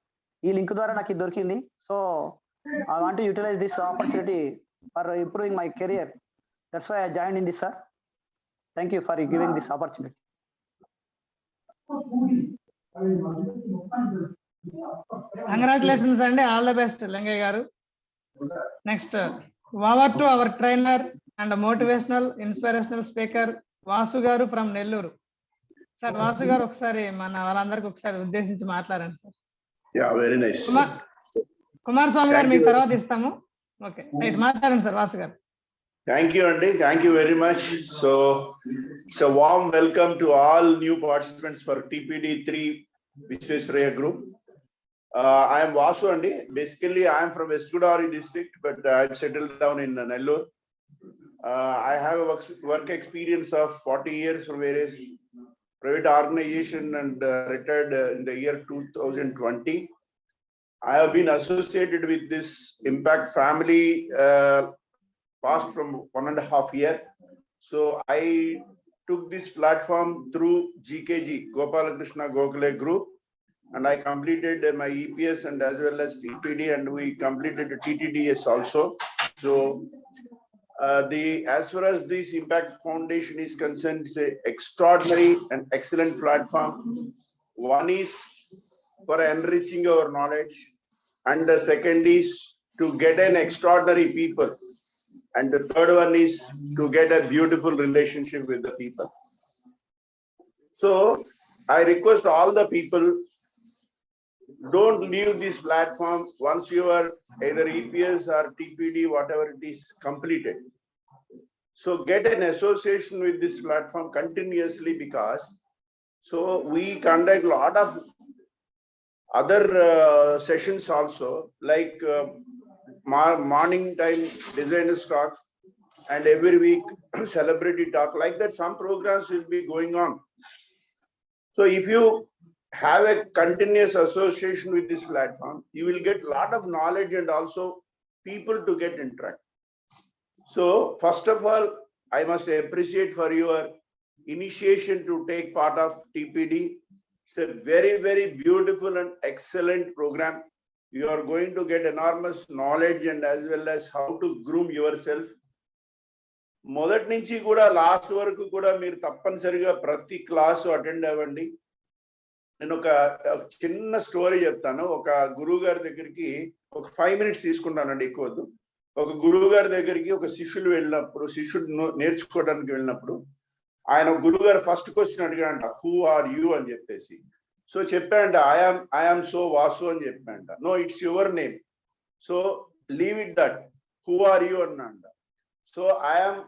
ఈ లింక్ ద్వారా నాకు ఇది దొరికింది. So I want to utilize this opportunity for improving my career. That's why I joined in this sir. Thank you for giving this opportunity. Congratulations అండి, all the best Lingaiah garu. Next over to our trainer and motivational inspirational speaker Vasu garu from Nellore. Sir Vasu గారు ఒకసారి మన వాళ్ళందరికి ఒకసారి ఉద్దేశించి మాట్లాడండి sir. Yeah, very nice. Kumaraswamy గారు మీకు తర్వాత ఇస్తాము. ఓకే రైట్, మాట్లాడండి సార్ వాసు గారు. Thank you, Andy. Thank you very much. So, it's a warm welcome to all new participants for TPD3 Visvesvaraya Group. I am Vasu, Andy. Basically, I am from West Godavari district, but I've settled down in Nellore. I have a work experience of 40 years for various private organization and retired in the year 2020. I have been associated with this Impact family past from 1.5 years. So I took this platform through GKG, Gopalakrishna Gokhale Group, and I completed my EPS and as well as TPD, and we completed the TTDS also. So as far as this Impact Foundation is concerned, it's an extraordinary and excellent platform. One is for enriching our knowledge, and the second is to get an extraordinary people, and the third one is to get a beautiful relationship with the people. So I request all the people, don't leave this platform once you are either EPS or TPD, whatever it is, completed. So get an association with this platform continuously, because so we conduct a lot of other sessions also, like morning time designer talk, and every week celebrity talk. Like that, some programs will be going on. So if you have a continuous association with this platform, you will get a lot of knowledge and also people to get interact. So first of all, I must appreciate for your initiation to take part of TPD. It's a very, very beautiful and excellent program. You are going to get enormous knowledge and as well as how to groom yourself. మొదటి నుంచి కూడా last వరకు కూడా మీరు తప్పనిసరిగా ప్రతి class attend అవ్వండి. నేను ఒక చిన్న స్టోరీ చెప్తాను. ఒక గురువు గారి దగ్గరికి ఒక 5 minutes తీసుకుంటానండి, ఎక్కువ వద్దు. ఒక గురువు గారి దగ్గరికి ఒక శిష్యుడు నేర్చుకోవడానికి వెళ్ళినప్పుడు ఆయన గురువు గారు ఫస్ట్ క్వశ్చన్ అడిగాడంట, హూ ఆర్ యూ అని చెప్పేసి. సో చెప్పాడంట, ఐఆమ్ సో వాసు అని చెప్పాడంట. No, it's your name, so leave it that, who are you అన్నాంట. So I am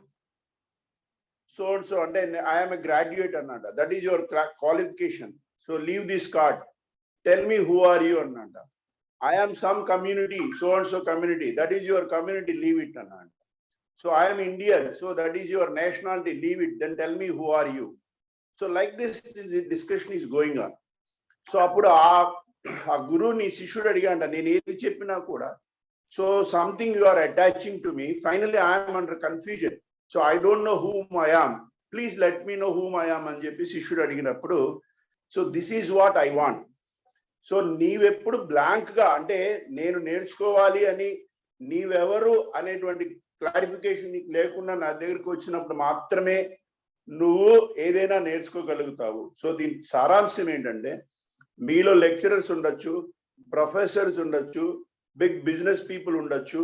so and so అంటే ఐఆమ్ ఎ గ్రాడ్యుయేట్ అన్నాంట. That is your qualification, so leave this card, tell me who are you అన్నాంట. I am some community, so and so community, that is your community, leave it అన్నాంట. So I am Indian, so that is your nationality, leave it, then tell me who are you. So like this discussion is going on. So అప్పుడు ఆ గురువుని శిష్యుడు అడిగాంట, నేను ఏది చెప్పినా కూడా, so something you are attaching to me, finally I am under confusion, so I don't know whom I am, please let me know whom I am అని చెప్పి శిష్యుడు అడిగినప్పుడు, so this is what I want. So నీవెప్పుడు blank గా అంటే నేను నేర్చుకోవాలి అని నీవెవరు అనేటువంటి క్లారిఫికేషన్ నీకు లేకుండా నా దగ్గరికి వచ్చినప్పుడు మాత్రమే నువ్వు ఏదైనా నేర్చుకోగలుగుతావు. సో దీని సారాంశం ఏంటంటే మీలో లెక్చరర్స్ ఉండొచ్చు, ప్రొఫెసర్స్ ఉండొచ్చు, బిగ్ బిజినెస్ పీపుల్ ఉండొచ్చు,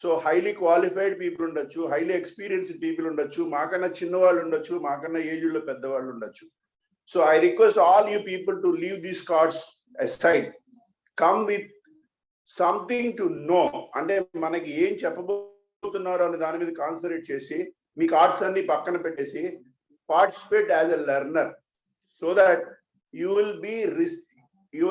సో హైలీ క్వాలిఫైడ్ పీపుల్ ఉండొచ్చు, హైలీ ఎక్స్పీరియన్స్డ్ పీపుల్ ఉండొచ్చు, మాకన్నా చిన్నవాళ్ళు ఉండొచ్చు, మాకన్నా ఏజ్లో పెద్దవాళ్ళు ఉండొచ్చు. So I request all you people to leave these cards aside, come with something to know. అంటే మనకి ఏం చెప్పబోతున్నారు అనే దాని మీద కాన్సన్ట్రేట్ చేసి మీ కార్డ్స్ అన్ని పక్కన పెట్టేసి participate as a learner, so that you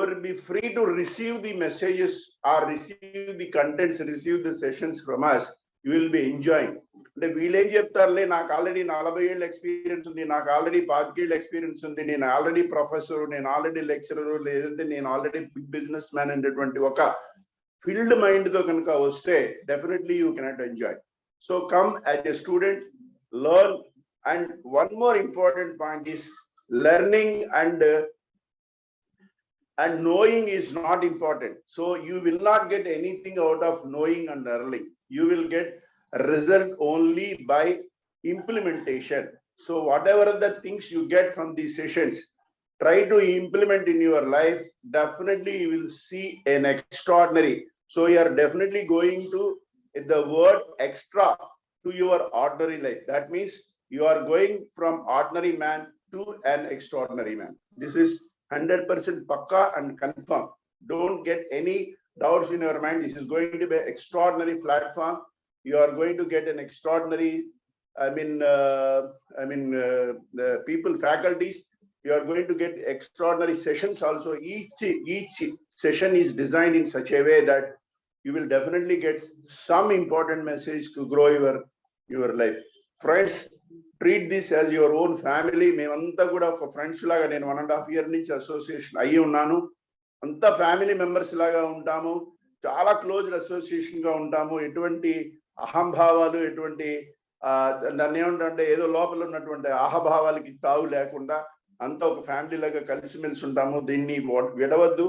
will be free to receive the messages or receive the contents, receive the sessions from us. You will be enjoying. అంటే వీళ్ళేం చెప్తారులే, నాకు ఆల్రెడీ 40 ఏళ్ళ ఎక్స్పీరియన్స్ ఉంది, నాకు ఆల్రెడీ 25 ఏళ్ళ ఎక్స్పీరియన్స్ ఉంది, నేను already professor, నేను ఆల్రెడీ లెక్చరర్, లేదంటే నేను ఆల్రెడీ బిగ్ బిజినెస్ మ్యాన్ అనేటువంటి ఒక ఫీల్డ్ మైండ్ తో కనుక వస్తే definitely you cannot enjoy. So come as a student, learn. And one more important point is learning and knowing is not important. So you will not get anything out of knowing and learning. You will get a result only by implementation. So whatever the things you get from these sessions, try to implement in your life. Definitely you will see an extraordinary. So you are definitely going to the word extra to your ordinary life. That means you are going from ordinary man to an extraordinary man. This is 100% pakka and confirm. Don't get any doubts in your mind. This is going to be an extraordinary platform. You are going to get an extraordinary, the people, faculties. You are going to get extraordinary sessions also. Each session is designed in such a way that you will definitely get some important message to grow your life. Friends, treat this as your own family. మేమంతా కూడా ఒక friends లాగా, నేను 1.5 year నుంచి association అయ్యి ఉన్నాను, అంతా family members లాగా ఉంటాము, చాలా క్లోజ్ అసోసియేషన్ గా ఉంటాము. ఎటువంటి అహంభావాలు, ఎటువంటి దాన్ని ఏమంటే ఏదో లోపల ఉన్నటువంటి అహభావాలకి తావు లేకుండా అంతా ఒక ఫ్యామిలీ లాగా కలిసిమెలిసి ఉంటాము. దీన్ని విడవద్దు.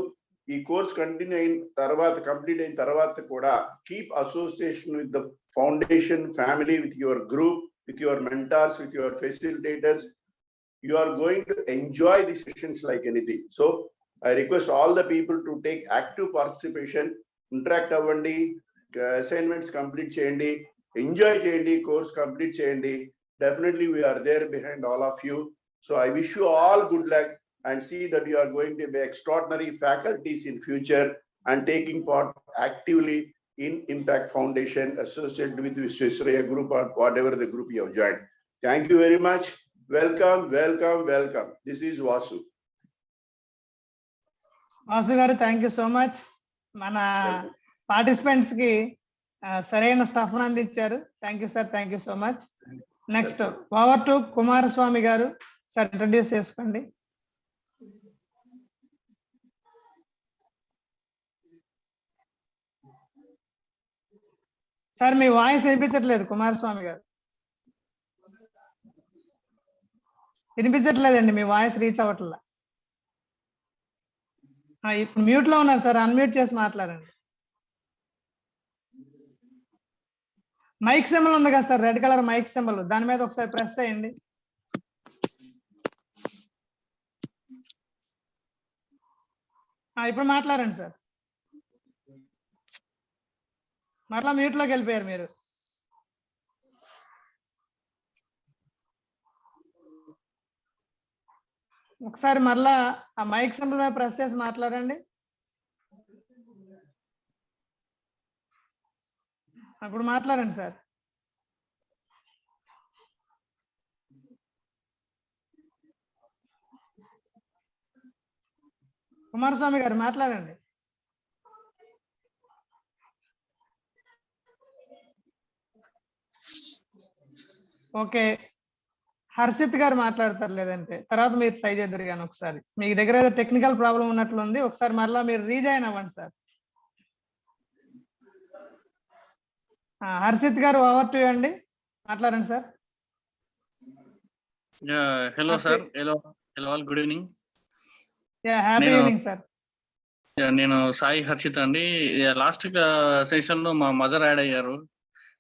ఈ కోర్స్ కంటిన్యూ అయిన తర్వాత, కంప్లీట్ అయిన తర్వాత కూడా keep association with the foundation family, with your group, with your mentors, with your facilitators. You are going to enjoy the sessions like anything. So I request all the people to take active participation, interact avandi, assignments complete cheyandi, enjoy cheyandi, course complete cheyandi. Definitely we are there behind all of you. So I wish you all good luck and see that you are going to be extraordinary faculties in future and taking part actively in Impact Foundation associated with Visvesvaraya Group or whatever the group you have joined. Thank you very much. Welcome, welcome, welcome. This is Vasu. Vasu గారు, thank you so much. మన participants కి సరైన stuff అందించారు. Thank you sir, thank you so much. Next over to Kumaraswamy గారు. Sir introduce చేసుకోండి. Sir మీ voice వినిపించట్లేదు కుమారస్వామి గారు, వినిపించట్లేదండి, మీ voice reach అవ్వట్లా. ఇప్పుడు మ్యూట్ లో ఉన్నారు సార్, అన్మ్యూట్ చేసి మాట్లాడండి. మైక్ సింబల్ ఉంది కదా sir, red colour mic symbol, దాని మీద ఒకసారి ప్రెస్ చేయండి. ఇప్పుడు మాట్లాడండి సార్. మరలా మ్యూట్ లోకి వెళ్ళిపోయారు మీరు. ఒకసారి మరలా ఆ మైక్ సింబల్ మీద ప్రెస్ చేసి మాట్లాడండి. అప్పుడు మాట్లాడండి సార్. కుమారస్వామి గారు మాట్లాడండి. ఓకే, హర్షిత్ గారు మాట్లాడతారు, లేదంటే తర్వాత మీరు ట్రై చేద్దరు కానీ ఒకసారి. మీ దగ్గర ఏదో టెక్నికల్ ప్రాబ్లం ఉన్నట్లుంది, ఒకసారి మరలా మీరు రీజాయిన్ అవ్వండి సార్. హర్షిత్ గారు ఓవర్ టు యూ అండి, మాట్లాడండి sir. Hello sir, hello all, good evening. Happy evening sir. నేను సాయి హర్షిత్ అండి. లాస్ట్ సెషన్ లో మా మదర్ యాడ్ అయ్యారు.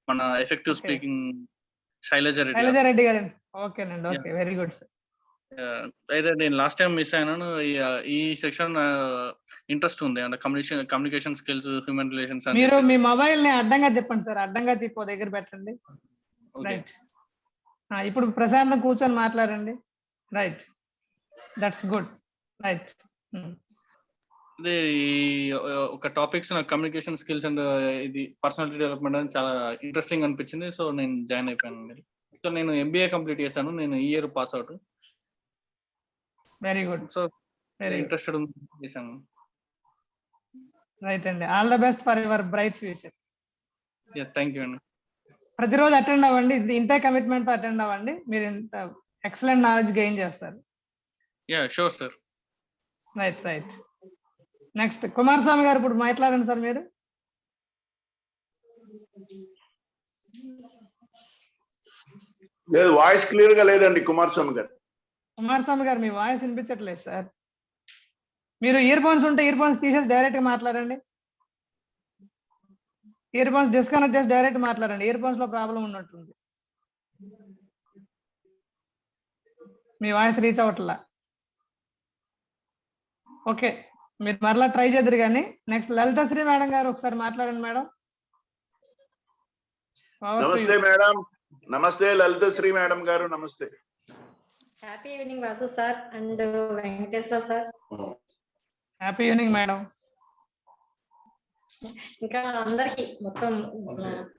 మన effective Okay. Speaking Shailaja Reddy garu. Shailaja Reddy garu. ఓకేనండి. Okay, very good sir. అయితే నేను లాస్ట్ టైం మిస్ అయినాను. ఈ సెక్షన్ ఇంట్రెస్ట్ ఉంది అంటే కమ్యూనికేషన్ స్కిల్స్, హ్యూమన్ రిలేషన్స్ అని మీరు మీ చెప్పేసి. మొబైల్ ని అడ్డంగా తిప్పండి సార్. అడ్డంగా తిప్పి ఓ దగ్గర పెట్టండి. Okay. రైట్. ఇప్పుడు ప్రశాంతం కూర్చొని మాట్లాడండి. Right, that's good. రైట్. అదే ఈ ఒక టాపిక్స్ నాకు కమ్యూనికేషన్ స్కిల్స్ అండ్ ఇది పర్సనాలిటీ డెవలప్మెంట్ అని చాలా ఇంట్రెస్టింగ్ అనిపించింది. సో నేను జాయిన్ అయిపోయాను. సో నేను MBA కంప్లీట్ చేశాను. నేను ఈ year pass out. Very good. So very interested చేశాను. రైట్ అండి. All the best for your bright future. Thank you అండి. ప్రతిరోజు అటెండ్ అవ్వండి. ఇంతే కమిట్మెంట్ తో అటెండ్ అవ్వండి. మీరు ఇంత ఎక్సలెంట్ నాలెడ్జ్ గెయిన్ చేస్తారు. Sure sir. Right right. Next Kumaraswamy గారు, ఇప్పుడు మాట్లాడండి సార్ మీరు. లేదు, వాయిస్ క్లియర్ గా లేదండి కుమారస్వామి గారు. కుమారస్వామి గారు, మీ వాయిస్ వినిపించట్లేదు సార్. మీరు ఇయర్ ఫోన్స్ ఉంటే ఇయర్ ఫోన్స్ తీసేసి డైరెక్ట్ గా మాట్లాడండి. ఇయర్ ఫోన్స్ డిస్కనెక్ట్ చేసి డైరెక్ట్ మాట్లాడండి. ఇయర్ ఫోన్స్ లో ప్రాబ్లం ఉన్నట్టుంది. మీ వాయిస్ రీచ్ అవ్వట్లా. ఓకే, మీరు మరలా ట్రై చేద్దరు కానీ. నెక్స్ట్ లలితశ్రీ మేడం గారు, ఒకసారి మాట్లాడండి మేడం. నమస్తే మేడం. నమస్తే లలితశ్రీ మేడం గారు. నమస్తే. Happy evening Vasu sir and Venkateswara sir. Happy evening madam. ఇంకా అందరికి మొత్తం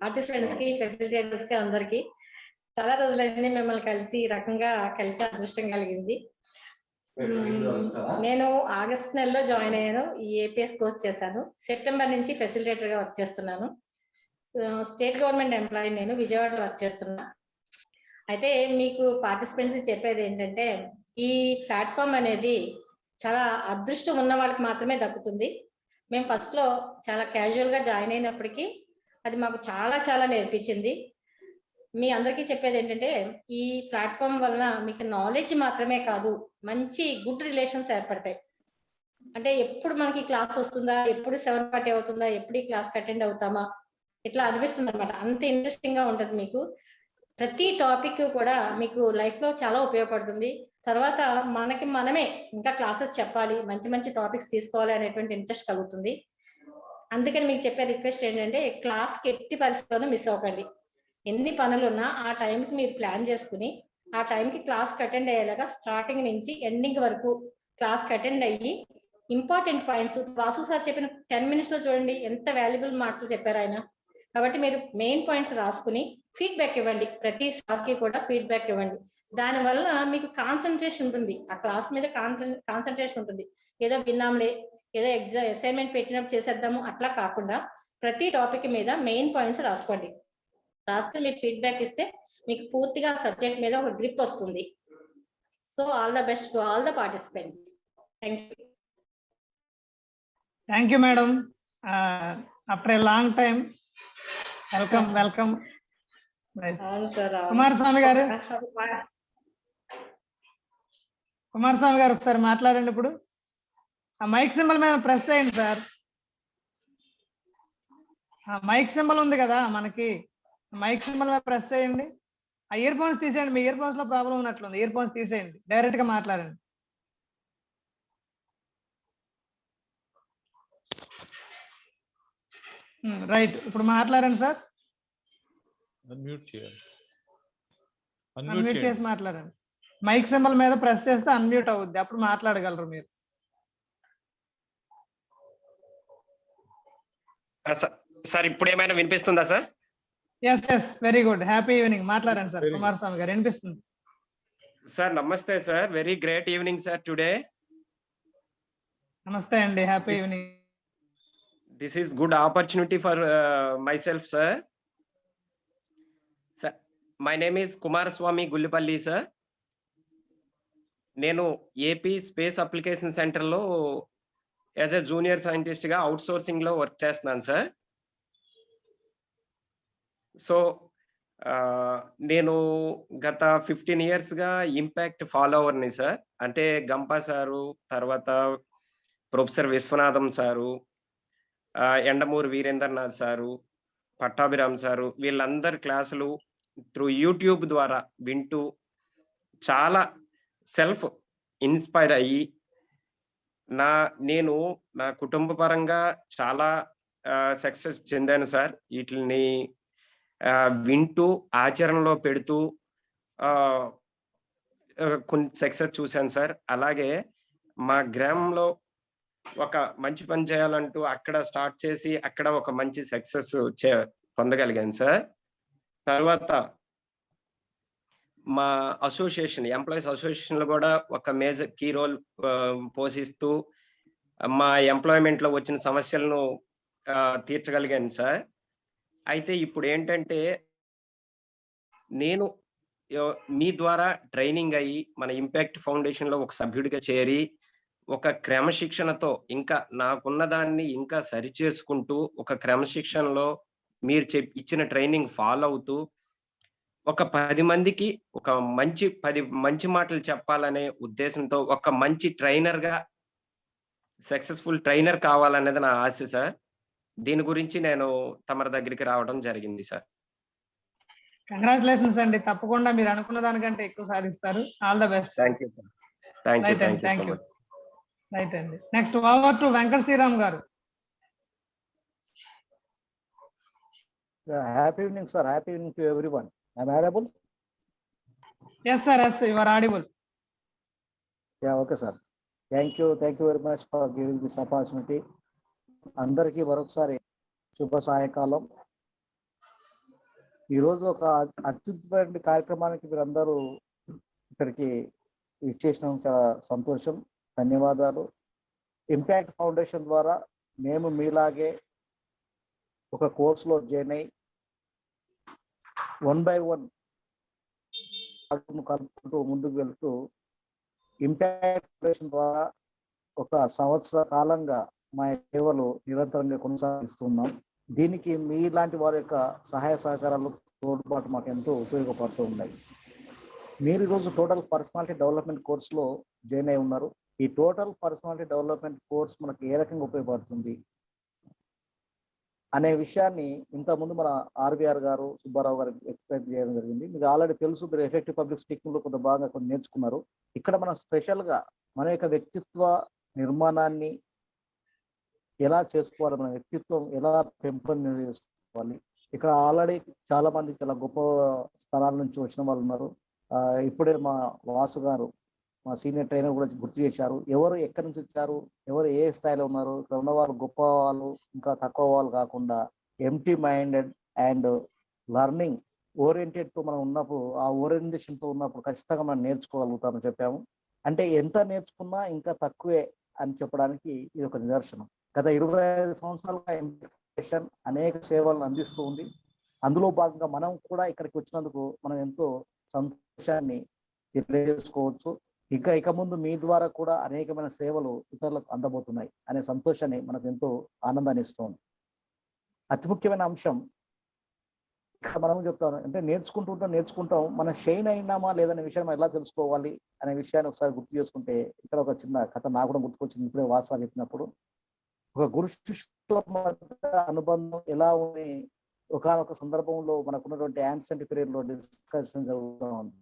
పార్టిసిపెంట్స్ కి, ఫెసిలిటేటర్స్ కి అందరికి చాలా రోజులైంది మిమ్మల్ని కలిసి ఈ రకంగా కలిసి అదృష్టం కలిగింది. నేను ఆగస్ట్ నెలలో జాయిన్ అయ్యాను. ఈ APS కోర్స్ చేశాను. సెప్టెంబర్ నుంచి ఫెసిలిటేటర్ గా వర్క్ చేస్తున్నాను. స్టేట్ గవర్నమెంట్ ఎంప్లాయీ, నేను విజయవాడలో వర్క్ చేస్తున్నా. అయితే మీకు పార్టిసిపెంట్స్ చెప్పేది ఏంటంటే, ఈ ప్లాట్ఫామ్ అనేది చాలా అదృష్టం ఉన్న వాళ్ళకి మాత్రమే దక్కుతుంది. మేము ఫస్ట్ లో చాలా క్యాజువల్ గా జాయిన్ అయినప్పటికీ అది మాకు చాలా చాలా నేర్పించింది. మీ అందరికీ చెప్పేది ఏంటంటే, ఈ ప్లాట్ఫామ్ వలన మీకు నాలెడ్జ్ మాత్రమే కాదు, మంచి గుడ్ రిలేషన్స్ ఏర్పడతాయి. అంటే ఎప్పుడు మనకి క్లాస్ వస్తుందా, ఎప్పుడు 7:30 అవుతుందా, ఎప్పుడు ఈ క్లాస్ అటెండ్ అవుతామా, ఇట్లా అనిపిస్తుంది అనమాట. అంత ఇంట్రెస్టింగ్ గా ఉంటుంది. మీకు ప్రతి టాపిక్ కూడా మీకు లైఫ్ లో చాలా ఉపయోగపడుతుంది. తర్వాత మనకి మనమే ఇంకా క్లాసెస్ చెప్పాలి, మంచి మంచి టాపిక్స్ తీసుకోవాలి అనేటువంటి ఇంట్రెస్ట్ కలుగుతుంది. అందుకని మీకు చెప్పే రిక్వెస్ట్ ఏంటంటే, క్లాస్ కి ఎట్టి పరిస్థితుల్లో మిస్ అవ్వకండి. ఎన్ని పనులున్నా ఆ టైంకి మీరు ప్లాన్ చేసుకుని ఆ టైంకి క్లాస్ కి అటెండ్ అయ్యేలాగా స్టార్టింగ్ నుంచి ఎండింగ్ వరకు క్లాస్ కి అటెండ్ అయ్యి ఇంపార్టెంట్ పాయింట్స్ వాసు సార్ చెప్పిన 10 minutes లో చూడండి ఎంత వాల్యుబుల్ మాటలు చెప్పారు ఆయన. కాబట్టి మీరు మెయిన్ పాయింట్స్ రాసుకుని ఫీడ్బ్యాక్ ఇవ్వండి. ప్రతి సార్కి కూడా ఫీడ్బ్యాక్ ఇవ్వండి. దానివల్ల మీకు కాన్సన్ట్రేషన్ ఉంటుంది, ఆ క్లాస్ మీద కాన్సన్ట్రేషన్ ఉంటుంది. ఏదో విన్నాంలే, ఏదో అసైన్మెంట్ పెట్టినప్పుడు చేసేద్దాము అట్లా కాకుండా ప్రతి టాపిక్ మీద మెయిన్ పాయింట్స్ రాసుకోండి. రాసుకుని మీకు ఫీడ్బ్యాక్ ఇస్తే మీకు పూర్తిగా సబ్జెక్ట్ మీద ఒక గ్రిప్ వస్తుంది. So all the best to all the participants. Thank you. Thank you madam. After a long time welcome welcome. అవును సార్. కుమారస్వామి గారు, కుమారస్వామి గారు ఒకసారి మాట్లాడండి. ఇప్పుడు ఆ మైక్ సింబల్ మీద ప్రెస్ చేయండి సార్. ఆ మైక్ సింబల్ ఉంది కదా మనకి, మైక్ సింబల్ మీద ప్రెస్ చేయండి. ఆ ఇయర్ ఫోన్స్ తీసేయండి. మీ ఇయర్ ఫోన్స్ లో ప్రాబ్లం ఉన్నట్లుంది. ఇయర్ ఫోన్స్ తీసేయండి, డైరెక్ట్ గా మాట్లాడండి. రైట్, ఇప్పుడు మాట్లాడండి సార్. అన్మ్యూట్ చేయాలి. అన్మ్యూట్ చేసి మాట్లాడండి. మైక్ సింబల్ మీద ప్రెస్ చేస్తే అన్మ్యూట్ అవుద్ది, అప్పుడు మాట్లాడగలరు మీరు. సార్ ఇప్పుడు ఏమైనా వినిపిస్తుందా sir? Yes yes, very good. Happy evening. మాట్లాడండి సార్. కుమారస్వామి గారు వినిపిస్తుంది సార్. నమస్తే sir. Very great evening sir today. నమస్తే అండి, happy evening. This is good opportunity for myself, sir. Sir, my name is Kumaraswamy Gullipalli, sir. నేను AP space application సెంటర్లో as a junior సైంటిస్ట్గా అవుట్సోర్సింగ్లో work చేస్తున్నాను sir. So నేను గత 15 yearsగా ఇంపాక్ట్ ఫాలోవర్ని సార్. అంటే గంపా సారు, తర్వాత professor Viswanatham sir, Yandamuri Veerendranath sir, Pattabhiram sir, వీళ్ళందరి క్లాసులు త్రూ యూట్యూబ్ ద్వారా వింటూ చాలా సెల్ఫ్ ఇన్స్పైర్ అయ్యి నేను నా కుటుంబ పరంగా చాలా సక్సెస్ చెందాను సార్. వీటిని వింటూ ఆచరణలో పెడుతూ కొన్ని సక్సెస్ చూశాను సార్. అలాగే మా గ్రామంలో ఒక మంచి పని చేయాలంటూ అక్కడ స్టార్ట్ చేసి అక్కడ ఒక మంచి సక్సెస్ పొందగలిగాను సార్. తర్వాత మా అసోసియేషన్, ఎంప్లాయీస్ అసోసియేషన్లో కూడా ఒక మేజర్ కీ రోల్ పోషిస్తూ మా ఎంప్లాయ్మెంట్లో వచ్చిన సమస్యలను తీర్చగలిగాను సార్. అయితే ఇప్పుడు ఏంటంటే నేను మీ ద్వారా ట్రైనింగ్ అయ్యి మన ఇంపాక్ట్ ఫౌండేషన్లో ఒక సభ్యుడిగా చేరి ఒక క్రమశిక్షణతో ఇంకా నాకున్న దాన్ని ఇంకా సరిచేసుకుంటూ ఒక క్రమశిక్షణలో మీరు ఇచ్చిన ట్రైనింగ్ ఫాలో అవుతూ ఒక 10 మందికి ఒక మంచి మంచి మాటలు చెప్పాలనే ఉద్దేశంతో ఒక మంచి ట్రైనర్గా, సక్సెస్ఫుల్ ట్రైనర్ కావాలనేది నా ఆశ సార్. దీని గురించి నేను తమరి దగ్గరికి రావడం జరిగింది సార్. కంగ్రాచులేషన్స్ అండి. తప్పకుండా మీరు అనుకున్న దానికంటే ఎక్కువ సాధిస్తారు. All the best. Thank you sir. Thank you so much. Right అండి. Next over to Venkata Sriram గారు. Happy evening, sir. Happy evening to everyone. Am I audible? Yes, sir. Yes, you are audible. Yeah, okay, sir. Thank you very much for giving this opportunity. అందరికీ మరొకసారి శుభ సాయంకాలం. ఈరోజు ఒక అత్యుత్తమైన కార్యక్రమానికి మీరందరూ ఇక్కడికి ఇచ్చేసిన చాలా సంతోషం, ధన్యవాదాలు. ఇంపాక్ట్ ఫౌండేషన్ ద్వారా మేము మీలాగే ఒక కోర్సులో జాయిన్ అయ్యి 1 by 1 అడుగును కలుపుకుంటూ ముందుకు వెళ్తూ ఇంపాక్ట్ ఫౌండేషన్ ద్వారా ఒక సంవత్సర కాలంగా మా సేవలు నిరంతరంగా కొనసాగిస్తున్నాం. దీనికి మీలాంటి వారి యొక్క సహాయ సహకారాలు, తోడ్పాటు మాకు ఎంతో ఉపయోగపడుతూ ఉన్నాయి. మీరు ఈరోజు టోటల్ పర్సనాలిటీ డెవలప్మెంట్ కోర్సులో జాయిన్ అయి ఉన్నారు. ఈ టోటల్ పర్సనాలిటీ డెవలప్మెంట్ కోర్స్ మనకు ఏ రకంగా ఉపయోగపడుతుంది అనే విషయాన్ని ఇంతకుముందు మన ఆర్బీఆర్ గారు, సుబ్బారావు గారు ఎక్స్ప్లెయిన్ చేయడం జరిగింది. మీకు ఆల్రెడీ తెలుసు, మీరు ఎఫెక్టివ్ పబ్లిక్ స్పీకింగ్ లో కొంత బాగా కొన్ని నేర్చుకున్నారు. ఇక్కడ మనం స్పెషల్ గా మన యొక్క వ్యక్తిత్వ నిర్మాణాన్ని ఎలా చేసుకోవాలి, మన వ్యక్తిత్వం ఎలా పెంపొందించుకోవాలి. ఇక్కడ ఆల్రెడీ చాలా మంది చాలా గొప్ప స్థలాల నుంచి వచ్చిన వాళ్ళు ఉన్నారు. ఇప్పుడే మా వాసు గారు, మా సీనియర్ ట్రైనర్ కూడా గుర్తు చేశారు. ఎవరు ఎక్కడి నుంచి వచ్చారు, ఎవరు ఏ స్థాయిలో ఉన్నారు, ఇక్కడ ఉన్న వాళ్ళు గొప్ప వాళ్ళు, ఇంకా తక్కువ వాళ్ళు కాకుండా empty minded and learning oriented తో మనం ఉన్నప్పుడు, ఆ ఓరియంటేషన్ తో ఉన్నప్పుడు ఖచ్చితంగా మనం నేర్చుకోగలుగుతామని చెప్పాము. అంటే ఎంత నేర్చుకున్నా ఇంకా తక్కువే అని చెప్పడానికి ఇది ఒక నిదర్శనం. గత 25 సంవత్సరాలుగా ఎంపీఎస్ అనేక సేవలను అందిస్తూ ఉంది. అందులో భాగంగా మనం కూడా ఇక్కడికి వచ్చినందుకు మనం ఎంతో సంతోషాన్ని తెలియజేసుకోవచ్చు. ఇక ముందు మీ ద్వారా కూడా అనేకమైన సేవలు ఇతరులకు అందబోతున్నాయి అనే సంతోషాన్ని మనకు ఎంతో ఆనందాన్ని ఇస్తుంది. అతి ముఖ్యమైన అంశం ఇక్కడ మనం చెప్తాను అంటే నేర్చుకుంటాం మనం షైన్ అయినామా లేదనే విషయం ఎలా తెలుసుకోవాలి అనే విషయాన్ని ఒకసారి గుర్తు చేసుకుంటే, ఇక్కడ ఒక చిన్న కథ నాకు కూడా గుర్తుకొచ్చింది ఇప్పుడే వాసా చెప్పినప్పుడు. ఒక గురు శిష్యుల మధ్య అనుబంధం ఎలా ఉంది, ఒకనొక సందర్భంలో మనకున్నటువంటి యాన్సెంట్ పీరియడ్ లో డిస్కషన్ జరుగుతూ ఉంది.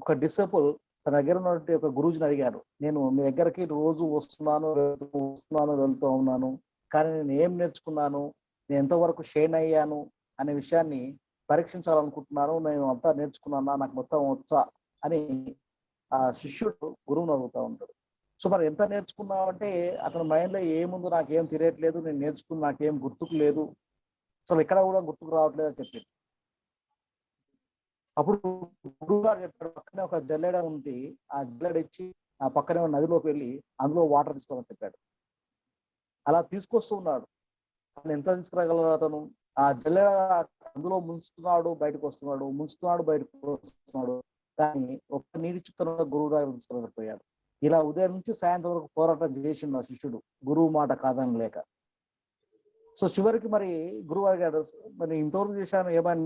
ఒక డిసైపుల్ తన దగ్గర ఉన్నటువంటి ఒక గురువుని అడిగాడు, నేను మీ దగ్గరికి రోజు వస్తున్నాను వెళ్తూ ఉన్నాను, కానీ నేను ఏం నేర్చుకున్నాను, నేను ఎంతవరకు షైన్ అయ్యాను అనే విషయాన్ని పరీక్షించాలనుకుంటున్నాను, నేను అంతా నేర్చుకున్నానా, నాకు మొత్తం వచ్చా అని ఆ శిష్యుడు గురువుని అడుగుతూ ఉంటాడు. సో మరి ఎంత నేర్చుకున్నావు అంటే అతని మైండ్లో ఏముందో, నాకేం తెలియట్లేదు, నేను నేర్చుకుని నాకేం గుర్తుకు లేదు, అసలు ఎక్కడ కూడా గుర్తుకు రావట్లేదు అని చెప్పింది. అప్పుడు గురువు గారు చెప్పాడు, పక్కనే ఒక జల్లెడ ఉండి ఆ జల్లెడ ఇచ్చి ఆ పక్కనే ఉన్న నదిలోకి వెళ్ళి అందులో వాటర్ తీసుకోమని చెప్పాడు. అలా తీసుకొస్తూ ఉన్నాడు. ఎంత తీసుకురాగలరు అతను? ఆ జల్లెడ అందులో ముంచుతున్నాడు, బయటకు వస్తున్నాడు, కానీ ఒక్క నీటి చుక్కను గురువు గారు తీసుకురాకపోయాడు. ఇలా ఉదయం నుంచి సాయంత్రం వరకు పోరాటం చేసిండు ఆ శిష్యుడు, గురువు మాట కాదని లేక. సో చివరికి మరి గురువు అడిగాడు, మరి ఇంతవరకు చేశాను, ఏమైనా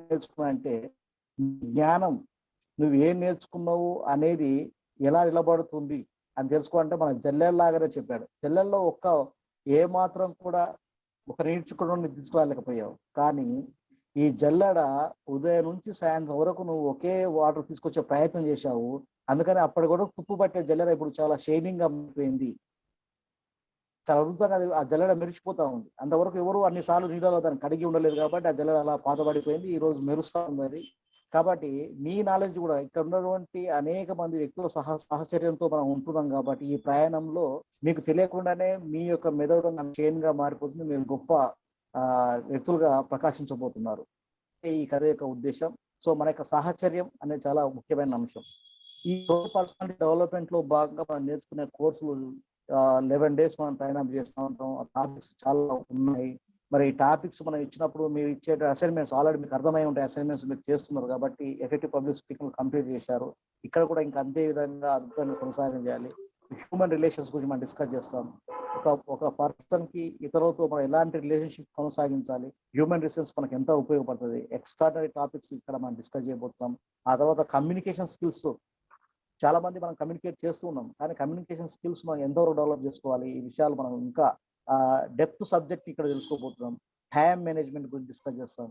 నేర్చుకున్నా అంటే, జ్ఞానం నువ్వు ఏం నేర్చుకున్నావు అనేది ఎలా నిలబడుతుంది అని తెలుసుకోవాలంటే మన జల్లెల్లాగానే చెప్పాడు. జల్లెల్లో ఏ మాత్రం కూడా ఒక నీడ్చుకోవడం తీసుకురాలేకపోయావు, కానీ ఈ జల్లెడ ఉదయం నుంచి సాయంత్రం వరకు నువ్వు ఒకే వాటర్ తీసుకొచ్చే ప్రయత్నం చేశావు. అందుకని అప్పటి కూడా తుప్పు పట్టే జల్లెడ ఇప్పుడు చాలా షైనింగ్ గా అయిపోయింది. చాలా అద్భుతంగా అది ఆ జల్లెడ మెరిచిపోతా ఉంది. అంతవరకు ఎవరు అన్నిసార్లు నీళ్ళలో దాన్ని కడిగి ఉండలేదు కాబట్టి ఆ జల్లెడ అలా పాతబడిపోయింది. ఈ రోజు మెరుస్తా ఉంది. కాబట్టి మీ నాలెడ్జ్ కూడా ఇక్కడ ఉన్నటువంటి అనేక మంది వ్యక్తుల సహచర్యంతో మనం ఉంటున్నాం కాబట్టి ఈ ప్రయాణంలో మీకు తెలియకుండానే మీ యొక్క మెదడు చైన్ గా మారిపోతుంది. మీరు గొప్ప వ్యక్తులుగా ప్రకాశించబోతున్నారు. ఈ కథ యొక్క ఉద్దేశం. సో మన యొక్క సాహచర్యం అనేది చాలా ముఖ్యమైన అంశం. ఈ పర్సనాలిటీ డెవలప్మెంట్ లో భాగంగా మనం నేర్చుకునే కోర్సులు 11 days మనం ట్రైన్ చేస్తూ ఉంటాం. టాపిక్స్ చాలా ఉన్నాయి. మరి ఈ టాపిక్స్ మనం ఇచ్చినప్పుడు మీరు ఇచ్చే అసైన్మెంట్స్ ఆల్రెడీ మీకు అర్థమై ఉంటాయి. అసైన్మెంట్స్ మీరు చేస్తున్నారు కాబట్టి ఎఫెక్టివ్ పబ్లిక్ స్పీకింగ్ కంప్లీట్ చేశారు. ఇక్కడ కూడా ఇంకా అంతే విధంగా అద్భుతంగా కొనసాగించాలి. హ్యూమన్ రిలేషన్స్ గురించి మనం డిస్కస్ చేస్తాం. ఒక పర్సన్ కి ఇతరులతో మనం ఎలాంటి రిలేషన్షిప్ కొనసాగించాలి, హ్యూమన్ రిసోర్స్ మనకు ఎంత ఉపయోగపడుతుంది, ఎక్స్ట్రాడనరీ టాపిక్స్ ఇక్కడ మనం డిస్కస్ చేయబోతున్నాం. ఆ తర్వాత కమ్యూనికేషన్ స్కిల్స్ చాలా మంది మనం కమ్యూనికేట్ చేస్తూ ఉన్నాం, కానీ కమ్యూనికేషన్ స్కిల్స్ మనం ఎంతవరకు డెవలప్ చేసుకోవాలి, ఈ విషయాలు మనం ఇంకా డెప్త్ సబ్జెక్ట్ ఇక్కడ తెలుసుకోబోతున్నాం. టైం మేనేజ్మెంట్ గురించి డిస్కస్ చేస్తాం.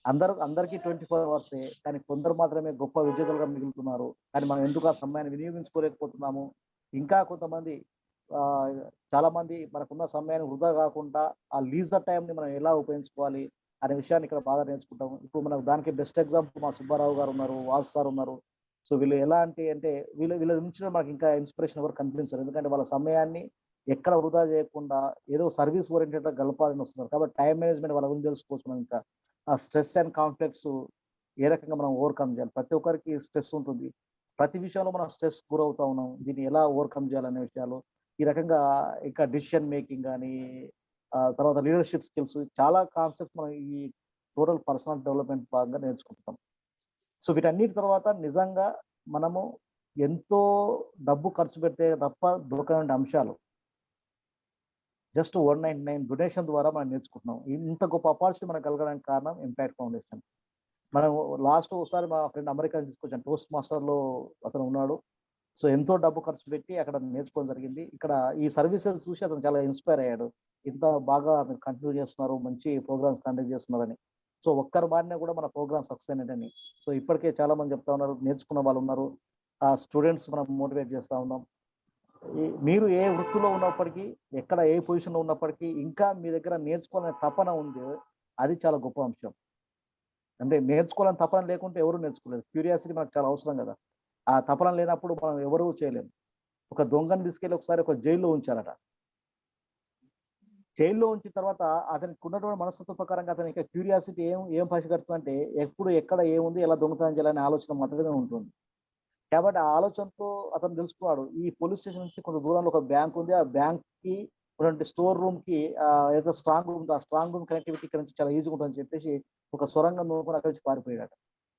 అందరికీ 24 hours, కానీ కొందరు మాత్రమే గొప్ప విజేతలుగా మిగులుతున్నారు. కానీ మనం ఎందుకు ఆ సమయాన్ని వినియోగించుకోలేకపోతున్నాము. ఇంకా కొంతమంది చాలా మంది మనకున్న సమయాన్ని వృధా కాకుండా ఆ లీజర్ టైంని మనం ఎలా ఉపయోగించుకోవాలి అనే విషయాన్ని ఇక్కడ బాగా నేర్చుకుంటాం. ఇప్పుడు మనకు దానికి బెస్ట్ ఎగ్జాంపుల్ మా సుబ్బారావు గారు ఉన్నారు, వాసు సార్ ఉన్నారు. సో వీళ్ళు ఎలా అంటే వీళ్ళ నుంచి మనకి ఇంకా ఇన్స్పిరేషన్ ఎవరు కనిపించారు. ఎందుకంటే వాళ్ళ సమయాన్ని ఎక్కడ వృధా చేయకుండా ఏదో సర్వీస్ ఓరియంటెడ్ గా గలపాలని వస్తున్నారు. కాబట్టి టైం మేనేజ్మెంట్ వాళ్ళ గురించి తెలుసుకోవచ్చు. మనం ఇంకా ఆ స్ట్రెస్ అండ్ కాన్ఫ్లిక్ట్స్ ఏ రకంగా మనం ఓవర్కమ్ చేయాలి. ప్రతి ఒక్కరికి స్ట్రెస్ ఉంటుంది. ప్రతి విషయంలో మనం స్ట్రెస్ గురవుతా ఉన్నాం. దీన్ని ఎలా ఓవర్కమ్ చేయాలనే విషయాలు ఈ రకంగా ఇంకా డిసిషన్ మేకింగ్ కానీ తర్వాత లీడర్షిప్ స్కిల్స్ చాలా కాన్సెప్ట్స్ మనం ఈ టోటల్ పర్సనల్ డెవలప్మెంట్ భాగంగా నేర్చుకుంటాం. సో వీటన్నిటి తర్వాత నిజంగా మనము ఎంతో డబ్బు ఖర్చు పెడితే తప్ప దొరకని అంశాలు జస్ట్ 199 డొనేషన్ ద్వారా మనం నేర్చుకుంటున్నాం. ఇంత గొప్ప ఆపర్చునిటీ మనకు కలగడానికి కారణం ఇంపాక్ట్ ఫౌండేషన్. మనం లాస్ట్ ఒకసారి మా ఫ్రెండ్ అమెరికా తీసుకొచ్చాను, టోస్ట్ మాస్టర్ లో అతను ఉన్నాడు. సో ఎంతో డబ్బు ఖర్చు పెట్టి అక్కడ నేర్చుకోవడం జరిగింది. ఇక్కడ ఈ సర్వీసెస్ చూసి అతను చాలా ఇన్స్పైర్ అయ్యాడు. ఇంత బాగా మీరు కంటిన్యూ చేస్తున్నారు, మంచి ప్రోగ్రామ్స్ కండక్ట్ చేస్తున్నారని. సో ఒక్కరి బారిన కూడా మన ప్రోగ్రామ్ సక్సెస్ అయినట్టని. సో ఇప్పటికే చాలా మంది చెప్తా ఉన్నారు, నేర్చుకున్న వాళ్ళు ఉన్నారు. ఆ స్టూడెంట్స్ మనం మోటివేట్ చేస్తూ ఉన్నాం. మీరు ఏ వృత్తిలో ఉన్నప్పటికీ, ఎక్కడ ఏ పొజిషన్లో ఉన్నప్పటికీ ఇంకా మీ దగ్గర నేర్చుకోవాలనే తపన ఉంది. అది చాలా గొప్ప అంశం. అంటే నేర్చుకోవాలని తపన లేకుంటే ఎవరు నేర్చుకోలేదు. క్యూరియాసిటీ మనకు చాలా అవసరం కదా. ఆ తపన లేనప్పుడు మనం ఎవరు చేయలేము. ఒక దొంగని తీసుకెళ్ళి ఒకసారి ఒక జైల్లో ఉంచారట. జైల్లో ఉంచిన తర్వాత అతనికి ఉన్నటువంటి మనస్తత్వ ప్రకారంగా అతనికి క్యూరియాసిటీ ఏం పసిగడుతుందంటే ఎప్పుడు ఎక్కడ ఏముంది, ఎలా దొంగతనం చేయాలనే ఆలోచన మాత్రమే ఉంటుంది. కాబట్టి ఆ ఆలోచనతో అతను తెలుసుకున్నాడు, ఈ పోలీస్ స్టేషన్ నుంచి కొంత దూరంలో ఒక బ్యాంక్ ఉంది. ఆ బ్యాంక్ కి ఉన్నటువంటి స్టోర్ రూమ్ కి ఏదో స్ట్రాంగ్ రూమ్, ఆ స్ట్రాంగ్ రూమ్ కనెక్టివిటీ ఇక్కడ నుంచి చాలా ఈజీగా ఉంటుందని చెప్పేసి ఒక సొరంగం నూరుకొని అక్కడి నుంచి పారిపోయాడు.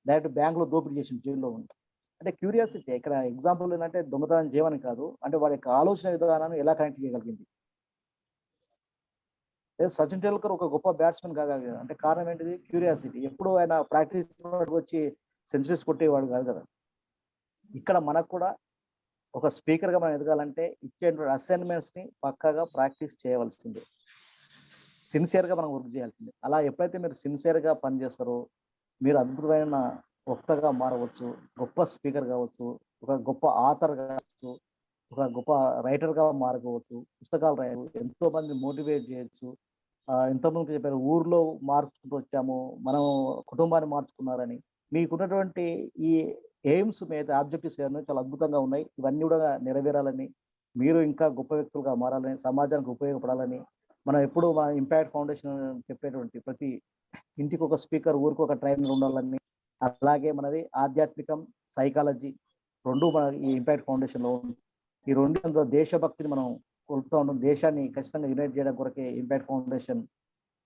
డైరెక్ట్ బ్యాంక్ లో దోపిడీ చేసింది జైల్లో ఉంది. అంటే క్యూరియాసిటీ ఇక్కడ ఎగ్జాంపుల్ ఏంటంటే దొంగతనం చేయమని కాదు, అంటే వాడి యొక్క ఆలోచన విధానాన్ని ఎలా కనెక్ట్ చేయగలిగింది. సచిన్ టెండూల్కర్ ఒక గొప్ప బ్యాట్స్మెన్ కాగలిగాడు అంటే కారణం ఏంటిది? క్యూరియాసిటీ. ఎప్పుడు ఆయన ప్రాక్టీస్ వచ్చి సెంచరీస్ కొట్టేవాడు కాదు కదా. ఇక్కడ మనకు కూడా ఒక స్పీకర్ గా మనం ఎదగాలంటే ఇచ్చేటువంటి అసైన్మెంట్స్ ని పక్కాగా ప్రాక్టీస్ చేయవలసిందే, సిన్సియర్ గా మనం వర్క్ చేయాల్సిందే. అలా ఎప్పుడైతే మీరు సిన్సియర్ గా పనిచేస్తారో మీరు అద్భుతమైన వక్తగా మారవచ్చు, గొప్ప స్పీకర్ కావచ్చు, ఒక గొప్ప ఆథర్ కావచ్చు, ఒక గొప్ప రైటర్ గా మారవచ్చు, పుస్తకాలు రాయవచ్చు, ఎంతో మంది మోటివేట్ చేయొచ్చు. ఎంతోమంది చెప్పారు ఊర్లో మార్చుకుంటూ వచ్చాము, మనం కుటుంబాన్ని మార్చుకున్నారని. మీకున్నటువంటి ఈ ఎయిమ్స్ మీద ఆబ్జెక్టివ్స్ చాలా అద్భుతంగా ఉన్నాయి. ఇవన్నీ కూడా నెరవేరాలని, మీరు ఇంకా గొప్ప వ్యక్తులుగా మారాలని, సమాజానికి ఉపయోగపడాలని, మనం ఎప్పుడు మన ఇంపాక్ట్ ఫౌండేషన్ చెప్పేటువంటి ప్రతి ఇంటికి ఒక స్పీకర్, ఊరికి ఒక ట్రైనర్ ఉండాలని, అలాగే మనది ఆధ్యాత్మికం, సైకాలజీ రెండు మన ఈ ఇంపాక్ట్ ఫౌండేషన్ లో ఉంది. ఈ రెండు దేశభక్తిని మనం కొలుపుతూ ఉన్నాం. దేశాన్ని ఖచ్చితంగా యునైట్ చేయడం కొరకే ఇంపాక్ట్ ఫౌండేషన్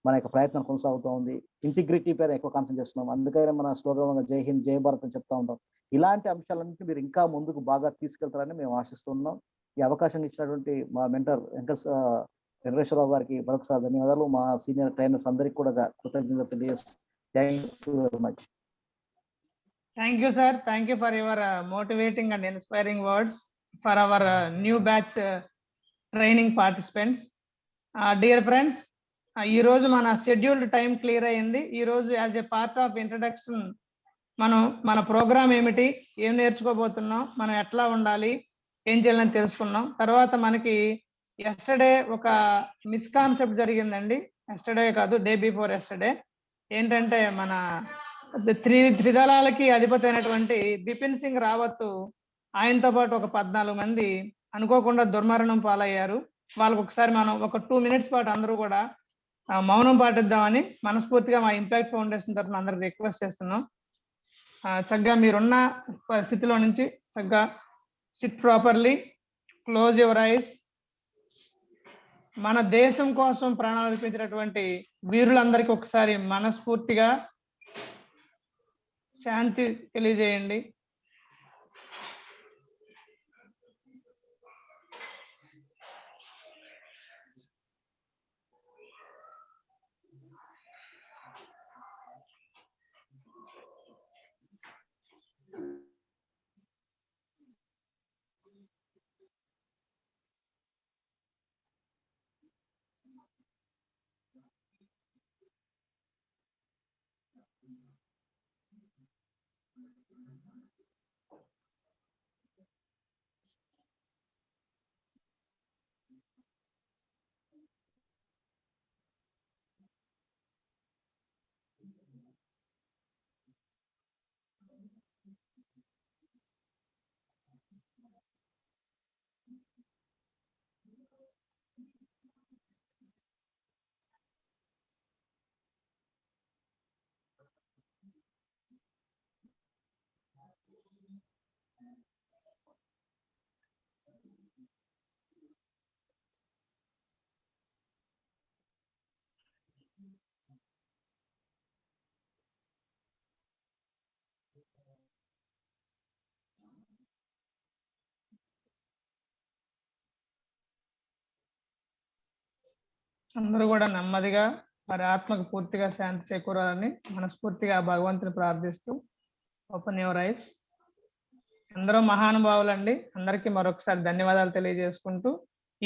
మన యొక్క ప్రయత్నం కొనసాగుతూ ఉంది. ఇంటిగ్రిటీ పైన ఎక్కువ కాన్సన్ట్రేట్ చేస్తున్నాం. అందుకనే మన స్లోగన్ జై హింద్ జై భారత్ అని చెప్తా ఉంటాం. ఇలాంటి అంశాలన్నింటినీ మీరు ఇంకా ముందుకు బాగా తీసుకెళ్తారని మేము ఆశిస్తున్నాం. ఈ అవకాశం ఇచ్చినటువంటి మా మెంటర్ వెంకటేశ్వరరావు గారికి మరొకసారి ధన్యవాదాలు. మా సీనియర్ ట్రైనర్స్ అందరికీ కూడా కృతజ్ఞతలు తెలియజేస్తున్నాం. Thank you very much. Thank you, sir. Thank you for your motivating and inspiring words. for our new batch training participants. Dear friends, ఈ రోజు మన షెడ్యూల్డ్ టైం క్లియర్ అయ్యింది. ఈ రోజు as a part of introduction మనం మన programme ఏమిటి, ఏం నేర్చుకోబోతున్నాం, మనం ఎట్లా ఉండాలి, ఏం చేయాలని తెలుసుకున్నాం. తర్వాత మనకి ఎస్టర్డే ఒక మిస్కాన్సెప్ట్ జరిగిందండి. ఎస్టర్డే కాదు, డే బిఫోర్ ఎస్టర్డే. ఏంటంటే మన త్రిదళాలకి అధిపతి అయినటువంటి బిపిన్ సింగ్ రావత్, ఆయనతో పాటు ఒక 14 మంది అనుకోకుండా దుర్మరణం పాలయ్యారు. వాళ్ళకి ఒకసారి మనం ఒక 2 minutes పాటు అందరూ కూడా మౌనం పాటిద్దామని మనస్ఫూర్తిగా మా ఇంపాక్ట్ ఫౌండేషన్ తరఫున అందరికి రిక్వెస్ట్ చేస్తున్నాం. చక్కగా మీరున్న స్థితిలో నుంచి చక్కగా SIT properly, close your eyes. మన దేశం కోసం ప్రాణాలు అర్పించినటువంటి వీరులందరికీ ఒకసారి మనస్ఫూర్తిగా శాంతి తెలియజేయండి. అందరూ కూడా నెమ్మదిగా వారి ఆత్మకు పూర్తిగా శాంతి చేకూరాలని మనస్ఫూర్తిగా భగవంతుని ప్రార్థిస్తూ ఓపెన్ యువర్ ఐస్. అందరూ మహానుభావులండి. అందరికీ మరొకసారి ధన్యవాదాలు తెలియజేసుకుంటూ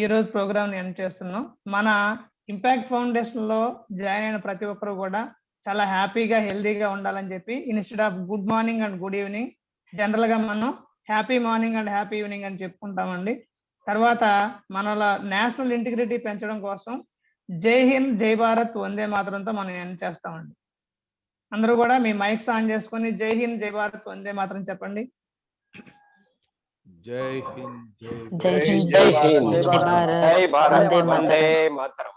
ఈ రోజు ప్రోగ్రామ్ ని ఎండ్ చేస్తున్నాం. మన ఇంపాక్ట్ ఫౌండేషన్ లో జాయిన్ అయిన ప్రతి ఒక్కరు కూడా చాలా హ్యాపీగా, హెల్దీగా ఉండాలని చెప్పి instead of good morning and good evening general గా మనం happy morning and happy evening అని చెప్పుకుంటామండి. తర్వాత మనలో నేషనల్ ఇంటిగ్రిటీ పెంచడం కోసం జై హింద్, జై భారత్, వందే మాతరంతో మనం ఎండ్ చేస్తామండి. అందరూ కూడా మీ మైక్స్ ఆన్ చేసుకొని జై హింద్, జై భారత్, వందే మాతరం చెప్పండి. జై హింద్, జై హింద్, జై భారత్, వందే మాతరం.